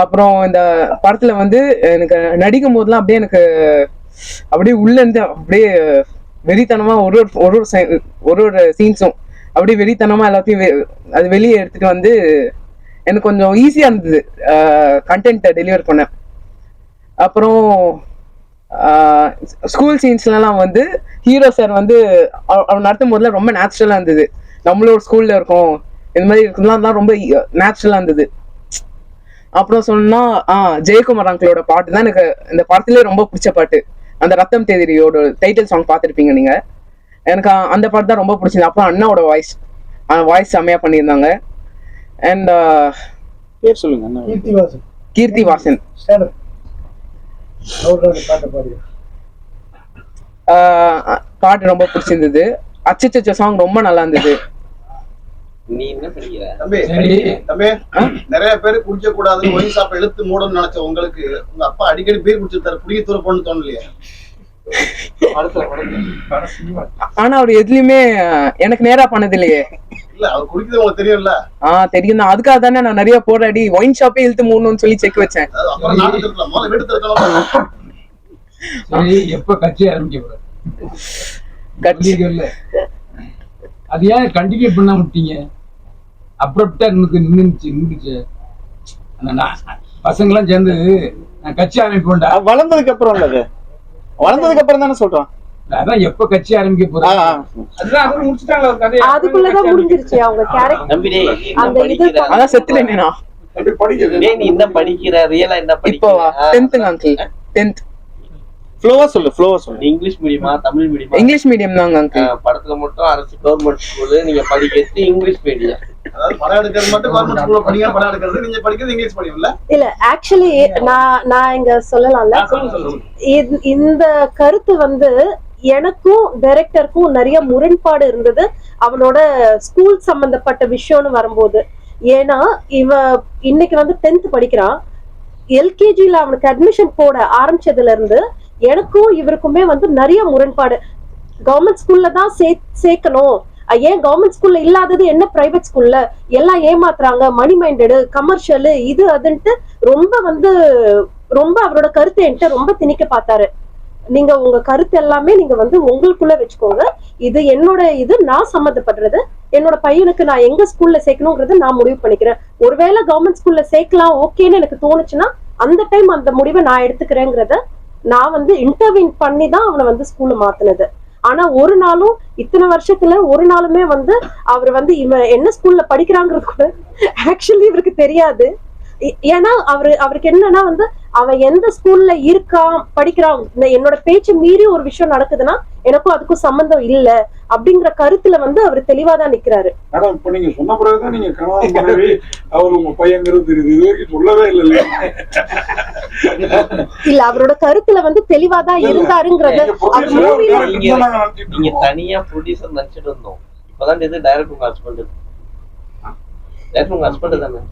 அப்புறம் இந்த படத்துல வந்து எனக்கு நடிக்கும் போதெல்லாம் அப்படியே எனக்கு அப்படியே உள்ள இருந்து அப்படியே வெறித்தனமா ஒரு ஒரு சீன்ஸும் அப்படியே வெறித்தனமா எல்லாத்தையும் அது வெளியே எடுத்துட்டு வந்து எனக்கு கொஞ்சம் ஈஸியா இருந்தது கண்டென்ட்டை டெலிவர் பண்ண. அப்புறம் ஸ்கூல் சீன்ஸ்லாம் வந்து ஹீரோ சார் வந்து அவர் நடத்தும் போதுல ரொம்ப நேச்சுரலா இருந்தது. நம்மளும் ஒரு ஸ்கூல்ல இருக்கோம் இந்த மாதிரி இருக்குலாம் ரொம்ப நேச்சுரலா இருந்தது. அப்புறம் சொன்னா ஜெயக்குமார் அங்கிளோட பாட்டு தான் எனக்கு இந்த படத்துலேயே ரொம்ப பிடிச்ச பாட்டு. அந்த ரத்தம் தேதிரியோட டைட்டில் சாங் பார்த்துருப்பீங்க நீங்க. எனக்கு அந்த பாட்டு தான் ரொம்ப பிடிச்சது. அப்புறம் அண்ணாவோட வாய்ஸ் செம்மையா பண்ணியிருந்தாங்க. அண்ட் பேர் சொல்லுங்க. கீர்த்தி வாசன். பாட்டு ரொம்ப பிடிச்சிருந்தது. அச்சச்சோ சாங் ரொம்ப நல்லா இருந்தது. நீ என்ன படிக்கிற தம்பி? தம்பி, நிறைய பேரு குடிக்க கூடாதுன்னு ஒயின் ஷாப்பை இழுத்து மூடணும்னு நினைச்ச உங்களுக்கு உங்க அப்பா அடிக்கடி பீர் குடிச்சிருந்தாரு, குடிக்க தூர போன்னு தோணலையே? ஆனா அவர் எதுலயுமே எனக்கு நேரா பண்ணது இல்லையே. இல்ல, அவர் குடிக்கிறது உங்களுக்கு தெரியும்ல? தெரியும் தான். அதுக்காக தானே நான் நிறைய போராடி ஒயின் ஷாப்பே இழுத்து மூடணும்னு சொல்லி செக் வச்சேன். அப்புறம் நாடு திருக்கலாம், முதல்ல வீடு திருக்கலாம். எப்ப கட்சி ஆரம்பிக்க போற இல்ல, அது ஏன் கண்டினியூ பண்ண விட்டீங்க? அப்ரப்டா நின்றுச்சு. பசங்க எல்லாம் சேர்ந்து நான் கட்சி ஆரம்பிப்போம்டா. வளர்ந்ததுக்கு அப்புறம் இல்ல, வளர்ந்ததுக்கு அப்புறம் தானே சொல்றோம். அதான் எப்ப கட்சி ஆரம்பிக்க போறாங்க அதுதான் முடிச்சுட்டாங்க. அதுக்குள்ளதான் முடிஞ்சிருச்சு அவங்க கேரக்டர். அந்த இது அதான் செத்துட்டேனே நான். நீ என்ன படிக்கிற? ரியலா என்ன இப்போவா? 10th uncle. 10th. ஃப்ளோவா சொல்லு. இங்கிலீஷ் மீடியமா தமிழ் மீடியமா? இங்கிலீஷ் மீடியம் தாங்க அங்கிள். படத்துல மட்டும் அரசு கவர்மெண்ட் ஸ்கூலு, நீங்க படிக்கிறது இங்கிலீஷ் மீடியம். அதாவது படம் எடுக்கிறது மட்டும் கவர்மெண்ட் ஸ்கூல்ல படிக்கிற, படம் எடுக்கிறது நீங்க படிக்கிறது இங்கிலீஷ் மீடியம் இல்ல? இல்ல, ஆக்சுவலி நான் இங்க சொல்லலாம்ல, இந்த கருத்து வந்து எனக்கும் டைரக்டருக்கும் நிறைய முரண்பாடு இருந்தது அவனோட ஸ்கூல் சம்பந்தப்பட்ட விஷயம்னு வரும்போது. ஏன்னா இன்னைக்கு வந்து 10th படிக்கிறான். எல்கேஜில அவனுக்கு அட்மிஷன் போட ஆரம்பிச்சதுல இருந்து எனக்கும் இவருக்குமே வந்து நிறைய முரண்பாடு. கவர்மெண்ட் ஸ்கூல்ல தான் சேர்க்கணும், ஏன் கவர்மெண்ட் ஸ்கூல்ல இல்லாதது என்ன பிரைவேட் ஸ்கூல்ல எல்லாம் ஏமாத்துறாங்க, மணி மைண்டடு, கமர்ஷியல், இது அதுன்ட்டு ரொம்ப அவரோட கருத்தை என்கிட்ட ரொம்ப திணிக்க பார்த்தாரு. நீங்க உங்க கருத்து எல்லாமே நீங்க வந்து உங்களுக்குள்ள வச்சுக்கோங்க, இது என்னோட நான் சம்மந்தப்படுறது, என்னோட பையனுக்கு நான் எங்க ஸ்கூல்ல சேர்க்கணுங்கிறது நான் முடிவு பண்ணிக்கிறேன். ஒருவேளை கவர்மெண்ட் ஸ்கூல்ல சேர்க்கலாம் ஓகேன்னு எனக்கு தோணுச்சுன்னா அந்த டைம் அந்த முடிவை நான் எடுத்துக்கிறேங்கிறத நான் வந்து இன்டர்வியூ பண்ணி தான் அவனை வந்து ஸ்கூல்ல மாத்தினது. ஆனா ஒரு நாளும் இத்தனை வருஷத்துல ஒரு நாளுமே வந்து அவர் வந்து இவன் என்ன ஸ்கூல்ல படிக்கிறாங்கிறது கூட ஆக்சுவலி இவருக்கு தெரியாது. ஏன்னா அவருக்கு என்னன்னா வந்து அவன் எந்த ஸ்கூல்ல இருக்கான் படிக்கிறான், என்னோட பேச்சு மீறி ஒரு விஷயம் நடக்குதுன்னா எனக்கும் அதுக்கும் சம்பந்தம் இல்ல அப்படிங்கிற கருத்துல வந்து அவர் தெளிவாதான் நிக்கிறாரு. மேடம், இப்ப நீங்க சொன்ன பிறகுதான் நீங்க கணவன் மனைவி அவர் உங்க பையங்கிறது தெரியுது, இது வரைக்கும் சொல்லவே இல்லை. இல்ல, அவரோட கருத்துல வந்து தெளிவாதான் இருந்தாருங்கிறது. நீங்க தனியா ப்ரொடியூசர் நினைச்சிட்டு இருந்தோம், இப்பதான் இது டைரக்டர் உங்க ஹஸ்பண்ட். டைரக்டர் உங்க ஹஸ்பண்ட் தானே?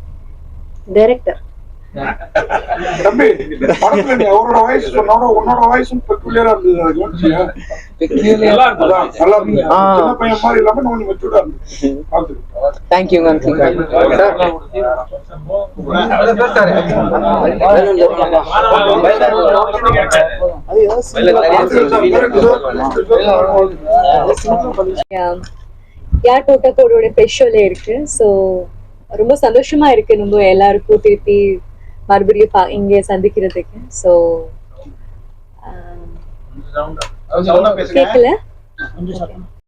டைரக்டர் தம்பி படத்துல நீ அவரோட வாய்ஸ் சொன்னோட உன்னோட வாய்ஸும் பெக்குலியரா இருந்தது. அதை கவனிச்சியா? நல்லா இருக்கும். அதான் நல்லா இருந்தது. சின்ன பையன் மாதிரி இல்லாம கொஞ்சம் மெச்சூர்டா இருந்தது. பார்த்துக்கிட்டேன். தேங்க்யூ யார் போட்டக்கோட ஸ்பெஷல் இருக்கு. ஸோ ரொம்ப சந்தோஷமா இருக்கு நம்ம எல்லாருக்கும் திருப்பி மறுபடியும் இங்கே சந்திக்கிறதுக்கு. ஸோ சவுண்டா பேசுங்க. கேட்கல.